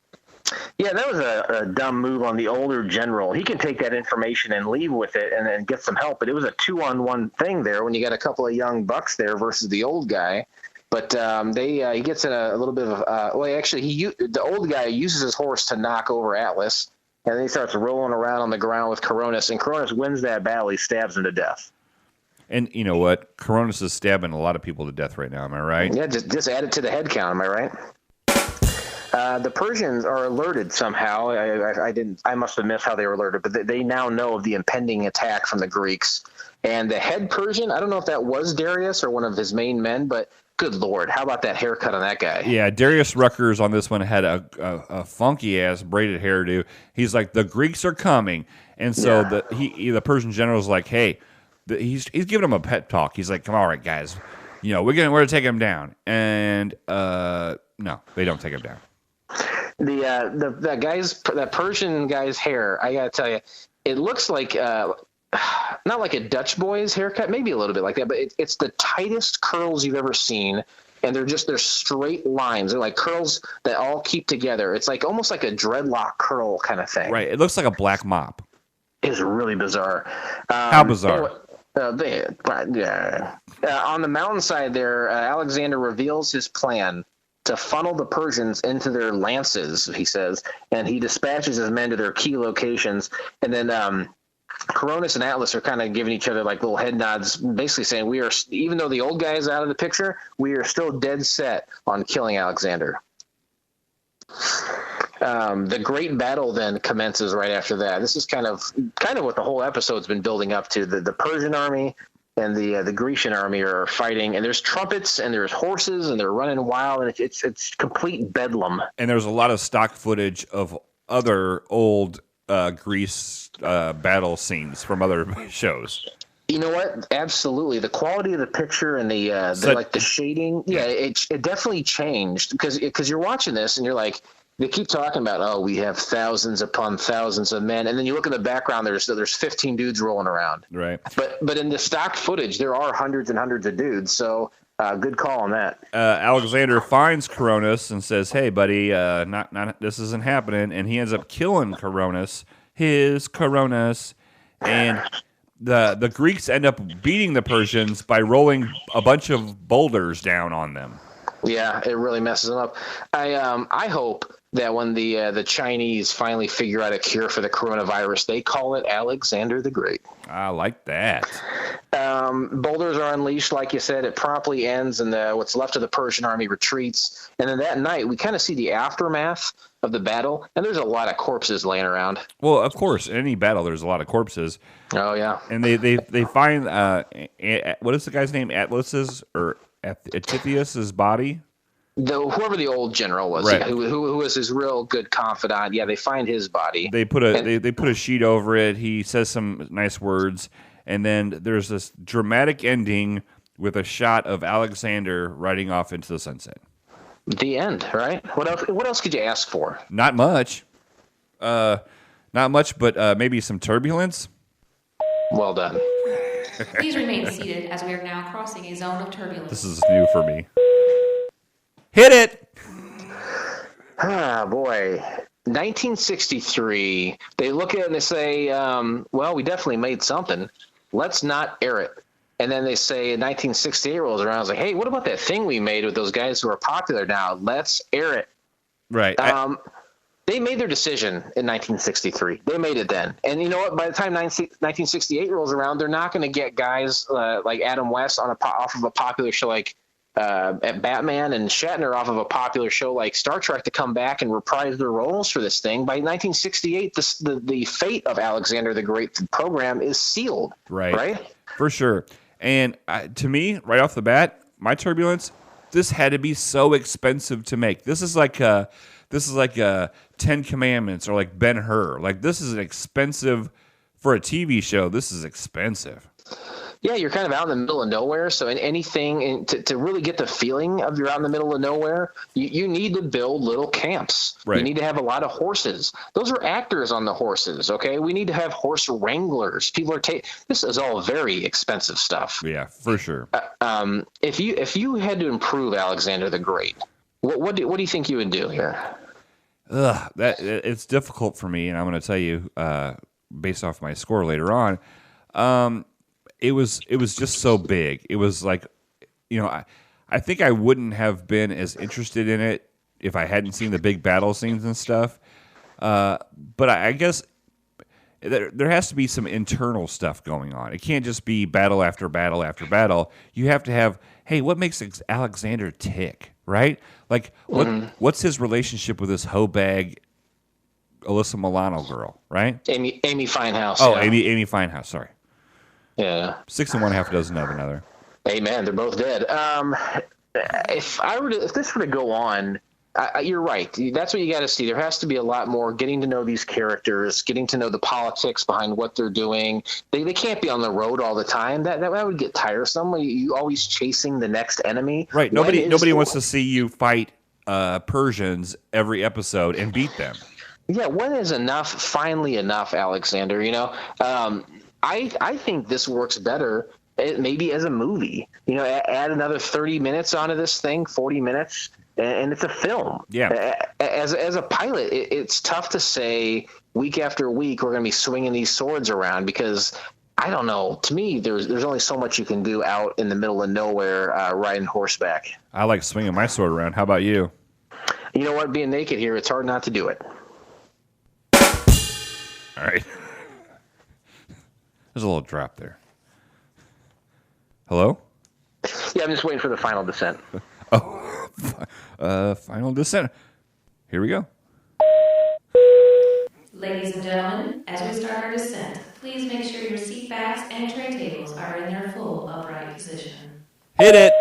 Yeah, that was a dumb move on the older general. He can take that information and leave with it and then get some help. But it was a 2-on-1 thing there when you got a couple of young bucks there versus the old guy. But he gets in a little bit of the old guy uses his horse to knock over Atlas, and then he starts rolling around on the ground with Coronis, and Coronis wins that battle. He stabs him to death. And you know what? Coronis is stabbing a lot of people to death right now. Am I right? Yeah, just add it to the head count. Am I right? The Persians are alerted somehow. I must have missed how they were alerted, but they now know of the impending attack from the Greeks. And the head Persian, I don't know if that was Darius or one of his main men, but good Lord, how about that haircut on that guy? Yeah, Darius Ruckers on this one had a funky ass braided hairdo. He's like, the Greeks are coming, and so the Persian general's like, hey, he's giving him a pep talk. He's like, come on, all right, guys, we're gonna take him down, and no, they don't take him down. That Persian guy's hair, I gotta tell you, it looks like not like a Dutch boy's haircut, maybe a little bit like that, but it's the tightest curls you've ever seen, and they're straight lines. They're like curls that all keep together. It's like almost like a dreadlock curl kind of thing. Right. It looks like a black mop. It's really bizarre. How bizarre? On the mountainside there, Alexander reveals his plan to funnel the Persians into their lances, he says, and he dispatches his men to their key locations, and then Coronis and Atlas are kind of giving each other like little head nods, basically saying even though the old guy is out of the picture, we are still dead set on killing Alexander. The great battle then commences right after that. This is kind of what the whole episode's been building up to. The Persian army and the Grecian army are fighting, and there's trumpets and there's horses and they're running wild, and it's complete bedlam. And there's a lot of stock footage of other old Greece battle scenes from other shows. You know what? Absolutely, the quality of the picture and the shading, it definitely changed because you're watching this and you're like, they keep talking about, we have thousands upon thousands of men, and then you look in the background, there's 15 dudes rolling around. Right. But in the stock footage, there are hundreds and hundreds of dudes. So good call on that. Alexander finds Coronis and says, "Hey, buddy, not this isn't happening," and he ends up killing Coronis, and the Greeks end up beating the Persians by rolling a bunch of boulders down on them. Yeah, it really messes them up. I hope that when the Chinese finally figure out a cure for the coronavirus, they call it Alexander the Great. I like that. Boulders are unleashed, like you said. It promptly ends, and what's left of the Persian army retreats. And then that night, we kind of see the aftermath of the battle, and there's a lot of corpses laying around. Well, of course, in any battle, there's a lot of corpses. Oh, yeah. And they find, what is the guy's name? Atlas's or Atithius's body? Whoever the old general was, right. who was his real good confidant. Yeah, they find his body. They put a sheet over it. He says some nice words, and then there's this dramatic ending with a shot of Alexander riding off into the sunset. The end, right? What else could you ask for? Not much. But maybe some turbulence. Well done. Please remain seated as we are now crossing a zone of turbulence. This is new for me. Hit it! Ah, boy. 1963, they look at it and they say, we definitely made something. Let's not air it. And then they say 1968 rolls around. I was like, hey, what about that thing we made with those guys who are popular now? Let's air it. Right. They made their decision in 1963. They made it then. And you know what? By the time 1968 rolls around, they're not going to get guys like Adam West off of a popular show like at Batman and Shatner off of a popular show like Star Trek to come back and reprise their roles for this thing. By 1968, the fate of Alexander the Great program is sealed. Right? For sure. And to me, right off the bat, my turbulence, this had to be so expensive to make. This is like 10 Commandments or like Ben-Hur. Like, this is expensive for a TV show. This is expensive. Yeah, you're kind of out in the middle of nowhere. So to really get the feeling of you're out in the middle of nowhere, you need to build little camps. Right. You need to have a lot of horses. Those are actors on the horses, okay? We need to have horse wranglers. This is all very expensive stuff. Yeah, for sure. If you had to improve Alexander the Great, what do you think you would do here? It's difficult for me, and I'm going to tell you based off my score later on. It was just so big. It was like, I think I wouldn't have been as interested in it if I hadn't seen the big battle scenes and stuff. But I guess there has to be some internal stuff going on. It can't just be battle after battle after battle. You have to have, hey, what makes Alexander tick, right? Like, what's his relationship with this hoe bag Alyssa Milano girl, right? Amy Finehouse. Oh, yeah. Amy Finehouse, sorry. Yeah. 6 and 1/2 dozen of another. Amen. They're both dead. If this were to go on, you're right. That's what you got to see. There has to be a lot more getting to know these characters, getting to know the politics behind what they're doing. They can't be on the road all the time. That would get tiresome. You always chasing the next enemy. Right. Nobody wants to see you fight Persians every episode and beat them. Yeah. When is enough? Finally enough, Alexander. I think this works better maybe as a movie. Add another 30 minutes onto this thing, 40 minutes, and it's a film. Yeah. As a pilot, it's tough to say week after week we're going to be swinging these swords around because I don't know. To me, there's only so much you can do out in the middle of nowhere riding horseback. I like swinging my sword around. How about you? You know what? Being naked here, it's hard not to do it. All right. There's a little drop there. Hello? Yeah, I'm just waiting for the final descent. Final descent. Here we go. Ladies and gentlemen, as we start our descent, please make sure your seat backs and tray tables are in their full upright position. Hit it.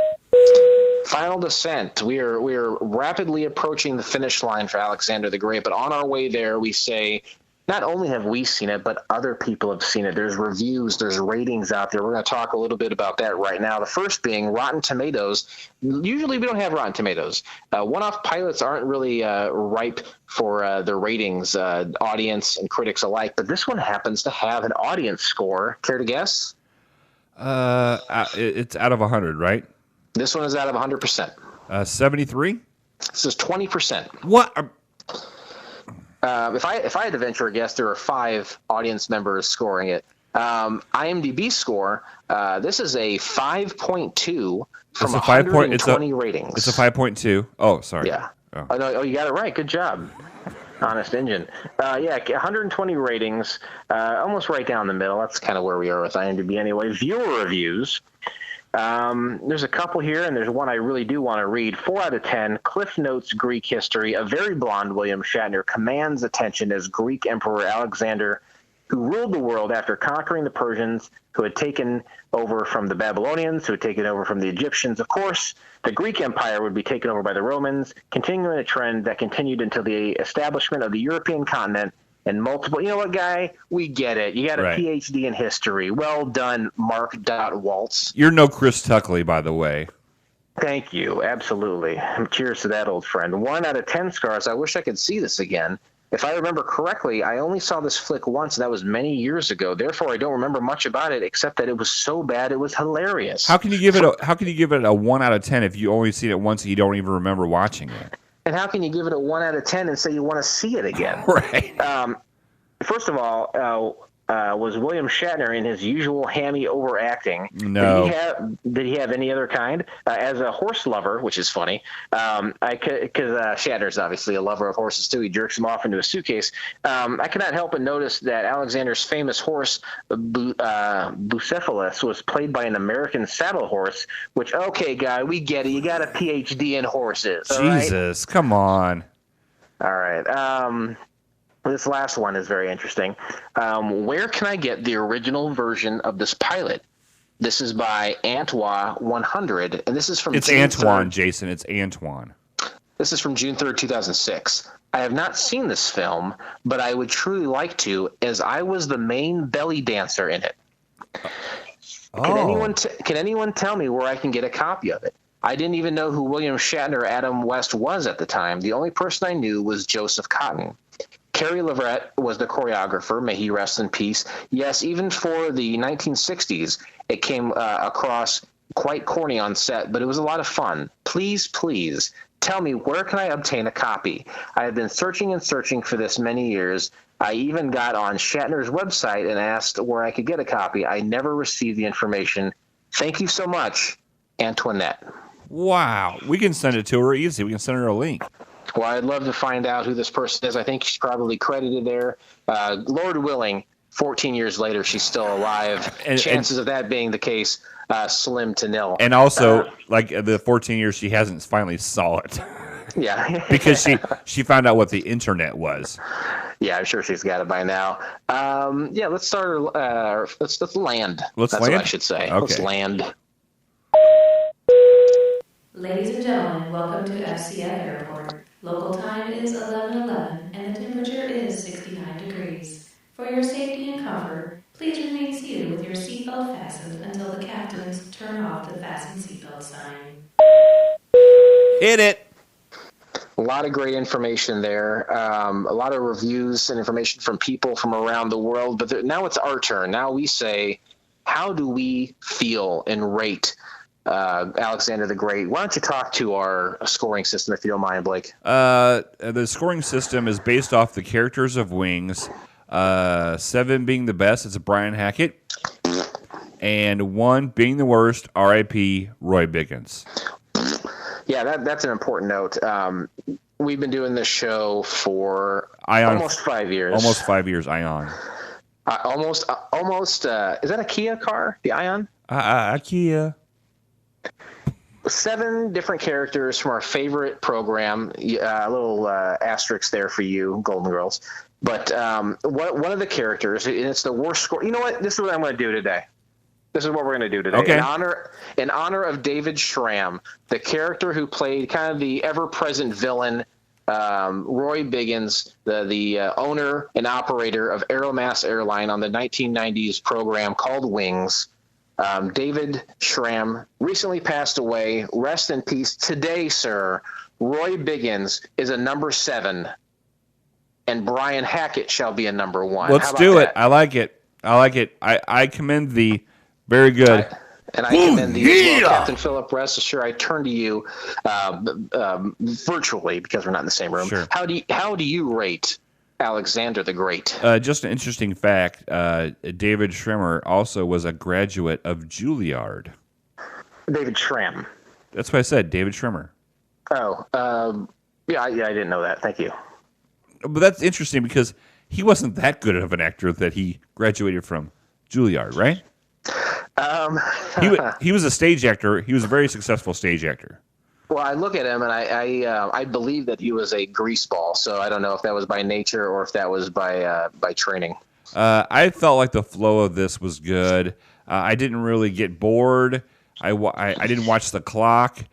Final descent. We are rapidly approaching the finish line for Alexander the Great, but on our way there, we say, not only have we seen it, but other people have seen it. There's reviews, there's ratings out there. We're going to talk a little bit about that right now. The first being Rotten Tomatoes. Usually we don't have Rotten Tomatoes. One-off pilots aren't really ripe for the ratings, audience and critics alike, but this one happens to have an audience score. Care to guess? It's out of 100, right? This one is out of 100%. 73? This is 20%. What? If I had to venture a guess, there are 5 audience members scoring it. IMDb score, this is a 5.2 from 120 ratings. It's a 5.2. Oh, sorry. Yeah. Oh. No, you got it right. Good job. Honest engine. 120 ratings, almost right down the middle. That's kind of where we are with IMDb anyway. Viewer reviews. There's a couple here, and there's one I really do want to read. 4 out of 10. Cliff Notes Greek history. A very blonde William Shatner commands attention as Greek Emperor Alexander, who ruled the world after conquering the Persians, who had taken over from the Babylonians, who had taken over from the Egyptians. Of course, the Greek Empire would be taken over by the Romans, continuing a trend that continued until the establishment of the European continent and multiple. You know what, guy? We get it. You got a PhD in history. Well done, Mark Waltz. You're no Chris Tuckley, by the way. Thank you. Absolutely. Cheers to that, old friend. 1 out of 10 scars. I wish I could see this again. If I remember correctly, I only saw this flick once, and that was many years ago. Therefore, I don't remember much about it, except that it was so bad it was hilarious. How can you give it a 1 out of 10 if you only seen it once and you don't even remember watching it? And how can you give it a 1 out of 10 and say you want to see it again? Right. First of all, was William Shatner in his usual hammy overacting? No. Did he have any other kind? As a horse lover, which is funny, because Shatner's obviously a lover of horses too. He jerks them off into a suitcase. I cannot help but notice that Alexander's famous horse, Bucephalus, was played by an American saddle horse, which, okay, guy, we get it. You got a PhD in horses. Jesus, come on. All right. This last one is very interesting. Where can I get the original version of this pilot? This is by Antoine 100, and this is from It's June Antoine, 3rd. Jason. It's Antoine. This is from June 3rd, 2006. I have not seen this film, but I would truly like to, as I was the main belly dancer in it. Can anyone tell me where I can get a copy of it? I didn't even know who William Shatner or Adam West was at the time. The only person I knew was Joseph Cotton. Kerry Leverett was the choreographer. May he rest in peace. Yes, even for the 1960s, it came across quite corny on set, but it was a lot of fun. Please, please, tell me, where can I obtain a copy? I have been searching and searching for this many years. I even got on Shatner's website and asked where I could get a copy. I never received the information. Thank you so much, Antoinette. Wow. We can send it to her easy. We can send her a link. Well, I'd love to find out who this person is. I think she's probably credited there. Lord willing, 14 years later, she's still alive. Chances of that being the case, slim to nil. And also, like the 14 years, she hasn't finally saw it. Yeah. Because she found out what the internet was. Yeah, I'm sure she's got it by now. Yeah, let's start. Let's land. That's what I should say. Okay. Let's land. Ladies and gentlemen, welcome to FCF Airport. Local time is 11:11 and the temperature is 69 degrees. For your safety and comfort, please remain seated with your seatbelt fastened until the captains turn off the fasten seatbelt sign. Hit it. A lot of great information there. A lot of reviews and information from people from around the world. But now it's our turn. Now we say, how do we feel and rate Alexander the Great? Why don't you talk to our scoring system, if you don't mind, Blake? The scoring system is based off the characters of Wings. 7 being the best, it's a Brian Hackett. And 1 being the worst, R.I.P. Roy Biggins. Yeah, that's an important note. We've been doing this show for Ion, almost 5 years. Almost 5 years, Ion. Almost. Is that a Kia car, the Ion? Kia. 7 different characters from our favorite program. A little asterisk there for you, Golden Girls. But one of the characters, and it's the worst score. You know what? This is what I'm going to do today. This is what we're going to do today. Okay. In honor of David Schramm, the character who played kind of the ever-present villain, Roy Biggins, the owner and operator of Aeromass Airline on the 1990s program called Wings. David Schramm recently passed away. Rest in peace. Today, sir, Roy Biggins is a number 7, and Brian Hackett shall be a number 1. Let's do it. I like it. I commend the very good. And I commend the well, Captain Philip. Rest assured, I turn to you virtually because we're not in the same room. Sure. How do you rate Alexander the Great? Just an interesting fact, David Schwimmer also was a graduate of Juilliard. David Schramm. That's what I said, David Schwimmer. Oh, yeah, I didn't know that. Thank you. But that's interesting because he wasn't that good of an actor that he graduated from Juilliard, right? He was a stage actor. He was a very successful stage actor. Well, I look at him and I believe that he was a greaseball. So I don't know if that was by nature or if that was by training. I felt like the flow of this was good. I didn't really get bored. I didn't watch the clock.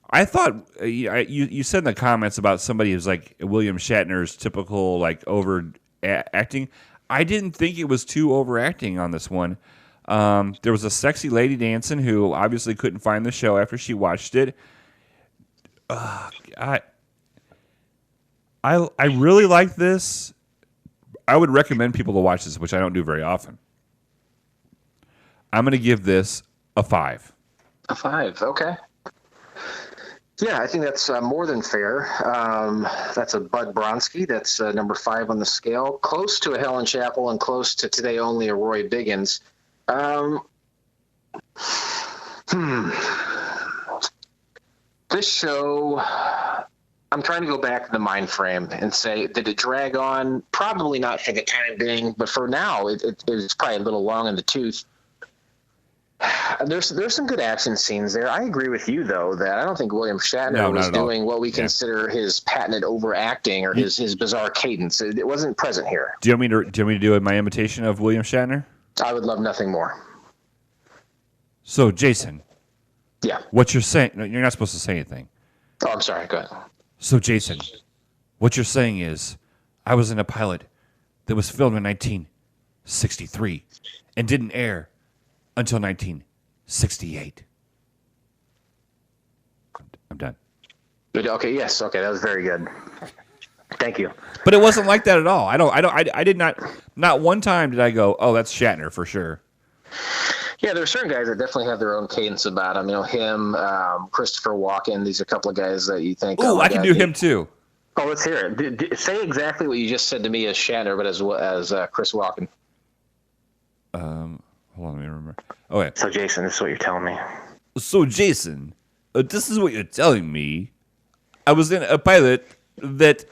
I thought you said in the comments about somebody who's like William Shatner's typical like overacting. I didn't think it was too overacting on this one. There was a sexy lady dancing who obviously couldn't find the show after she watched it. I really like this. I would recommend people to watch this, which I don't do very often. I'm going to give this a 5. A 5, okay. Yeah, I think that's more than fair. That's a Bud Bronski. That's number 5 on the scale. Close to a Helen Chapel and close to today only a Roy Biggins. This show, I'm trying to go back to the mind frame and say, did it drag on? Probably not for the time being, but for now, it's probably a little long in the tooth. There's some good action scenes there. I agree with you, though, that I don't think William Shatner was doing what we consider his patented overacting or his bizarre cadence. It wasn't present here. Do you want me to do my imitation of William Shatner? I would love nothing more. So, Jason. Yeah. What you're saying, no, you're not supposed to say anything. Oh, I'm sorry. Go ahead. So, Jason, what you're saying is I was in a pilot that was filmed in 1963 and didn't air until 19 1968. I'm done. Okay. Yes. Okay. That was very good. Thank you. But it wasn't like that at all. I did not one time did I go, oh, that's Shatner for sure. Yeah, there are certain guys that definitely have their own cadence about him. You know, him, Christopher Walken. These are a couple of guys that you think. Oh, I can do him too. Oh, let's hear it. Say exactly what you just said to me as Shatner, but as Chris Walken. Hold on, let me remember. Okay. So, Jason, this is what you're telling me. So, Jason, this is what you're telling me. I was in a pilot that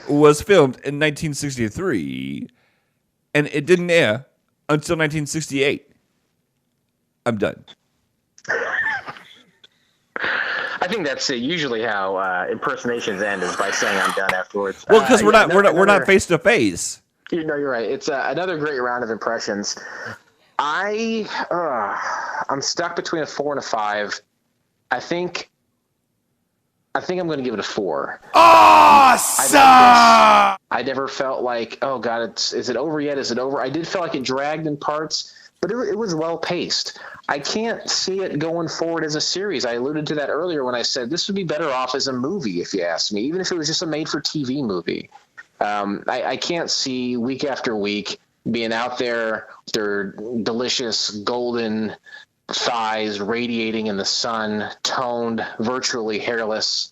was filmed in 1963, and it didn't air until 1968. I'm done. I think that's usually how impersonations end, is by saying "I'm done" afterwards. Well, because we're not face to face. You know, you're right. It's another great round of impressions. I'm stuck between a 4 and a 5. I think I'm going to give it a 4. Awesome! I never felt like, oh God, is it over yet? Is it over? I did feel like it dragged in parts, but it was well paced. I can't see it going forward as a series. I alluded to that earlier when I said this would be better off as a movie, if you ask me, even if it was just a made-for-TV movie. I can't see week after week being out there with their delicious golden thighs radiating in the sun, toned, virtually hairless,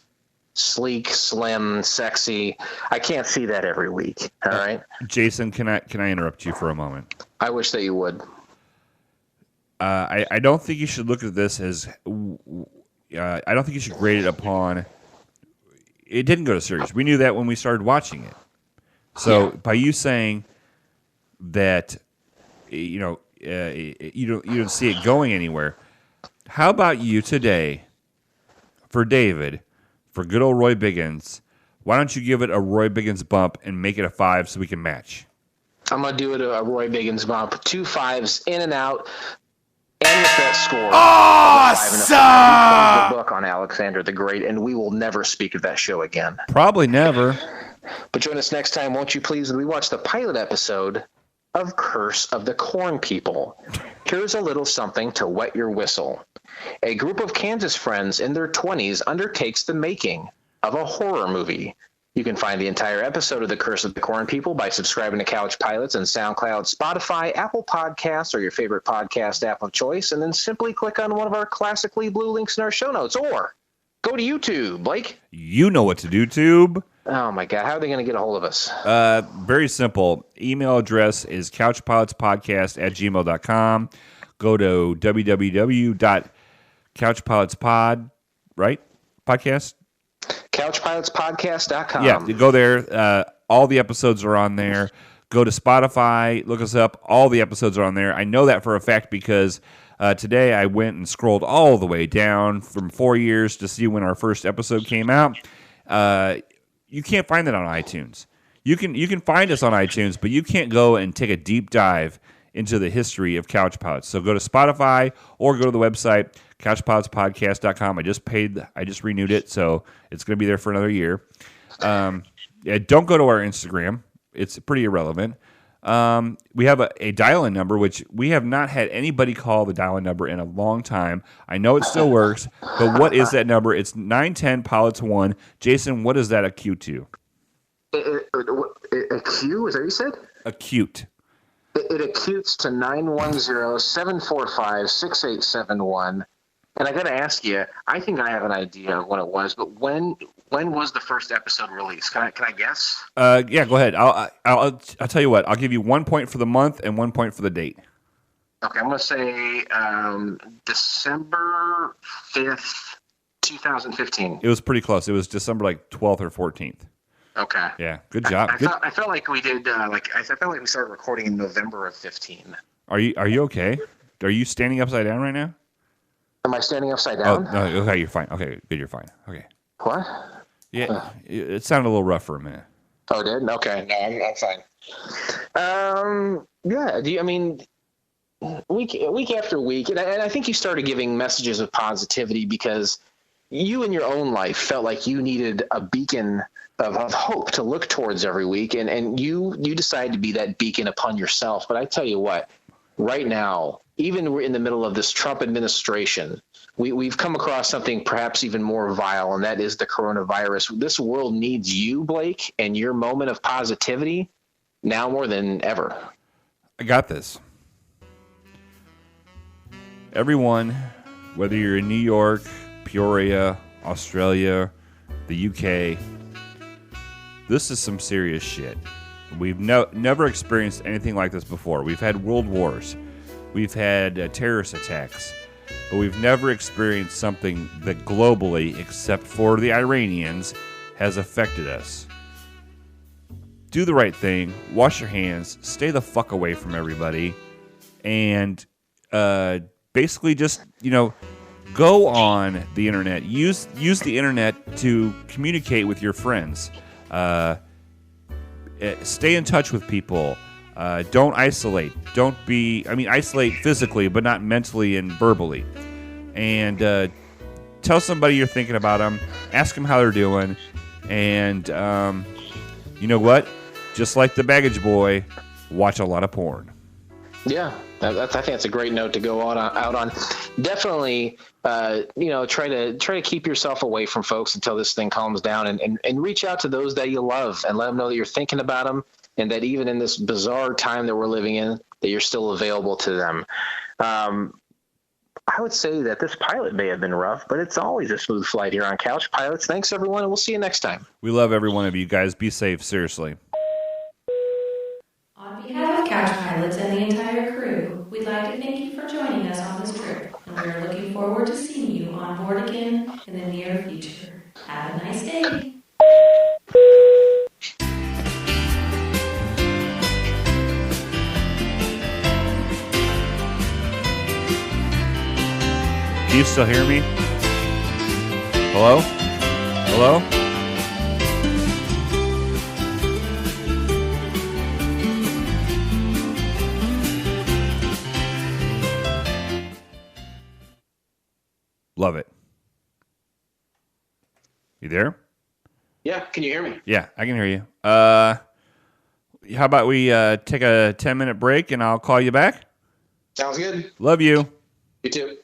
sleek, slim, sexy. I can't see that every week. All right, Jason, can I interrupt you for a moment? I wish that you would. I don't think you should look at this as. I don't think you should grade it upon. It didn't go to series. We knew that when we started watching it. So by you saying that, you don't see it going anywhere. How about you today, for David, for good old Roy Biggins? Why don't you give it a Roy Biggins bump and make it a 5 so we can match? I'm gonna do it a Roy Biggins bump. 2 5s in and out. And with that score, awesome! The book on Alexander the Great, and we will never speak of that show again. Probably never. But join us next time, won't you please, when we watch the pilot episode of Curse of the Corn People. Here's a little something to wet your whistle. A group of Kansas friends in their 20s undertakes the making of a horror movie. You can find the entire episode of The Curse of the Corn People by subscribing to Couch Pilots on SoundCloud, Spotify, Apple Podcasts, or your favorite podcast app of choice, and then simply click on one of our classically blue links in our show notes, or go to YouTube. Blake? You know what to do, Tube. Oh, my God. How are they going to get a hold of us? Very simple. Email address is couchpilotspodcast@gmail.com. Go to www.couchpilotspod, right? Podcast? couchpilotspodcast.com. Yeah, you go there. All the episodes are on there. Go to Spotify, look us up. All the episodes are on there. I know that for a fact because today I went and scrolled all the way down from 4 years to see when our first episode came out. You can't find that on iTunes. You can find us on iTunes, but you can't go and take a deep dive into the history of Couch Pilots. So go to Spotify or go to the website, couchpilotspodcast.com. I just renewed it, so it's going to be there for another year. Don't go to our Instagram. It's pretty irrelevant. We have a dial-in number, which we have not had anybody call the dial-in number in a long time. I know it still works, but what is that number? It's 910-PILOTS-1. Jason, what is that acute to? Acute? Is that what you said? Acute. It acutes to 910-745-6871. And I got to ask you, I think I have an idea of what it was, but when was the first episode released? Can I guess? Yeah, go ahead. I'll tell you what. I'll give you 1 point for the month and 1 point for the date. Okay, I'm going to say December 5th, 2015. It was pretty close. It was December 12th or 14th. Okay. Yeah, good job. I felt like we did I felt like we started recording in November of 15. Are you okay? Are you standing upside down right now? Am I standing upside down? Oh, no, okay, you're fine. Okay, good, you're fine. Okay. What? Yeah, it sounded a little rough for a minute. Oh, it did? Okay, no, I'm fine. Yeah. Week after week, and I think you started giving messages of positivity because you in your own life felt like you needed a beacon of hope to look towards every week, and you decided to be that beacon upon yourself. But I tell you what, right now, even we're in the middle of this Trump administration, we've come across something perhaps even more vile, and that is the coronavirus. This world needs you, Blake, and your moment of positivity now more than ever. I got this. Everyone, whether you're in New York, Peoria, Australia, the UK, this is some serious shit. We've never experienced anything like this before. We've had world wars. We've had terrorist attacks. But we've never experienced something that globally, except for the Iranians, has affected us. Do the right thing. Wash your hands. Stay the fuck away from everybody. And basically just, go on the internet. Use the internet to communicate with your friends. Stay in touch with people. Don't isolate. Isolate physically, but not mentally and verbally. And tell somebody you're thinking about them. Ask them how they're doing. And you know what? Just like the baggage boy, watch a lot of porn. Yeah, I think that's a great note to go out on. Definitely, try to keep yourself away from folks until this thing calms down, and reach out to those that you love and let them know that you're thinking about them, and that even in this bizarre time that we're living in, that you're still available to them. I would say that this pilot may have been rough, but it's always a smooth flight here on Couch Pilots. Thanks, everyone, and we'll see you next time. We love every one of you guys. Be safe, seriously. On behalf of Couch Pilots and the entire crew, we'd like to thank you for joining us on this trip, and we are looking forward to seeing you on board again in the near future. Have a nice day. Can you still hear me? Hello? Hello? Love it. You there? Yeah, can you hear me? Yeah, I can hear you. How about we take a 10-minute break and I'll call you back? Sounds good. Love you. You too.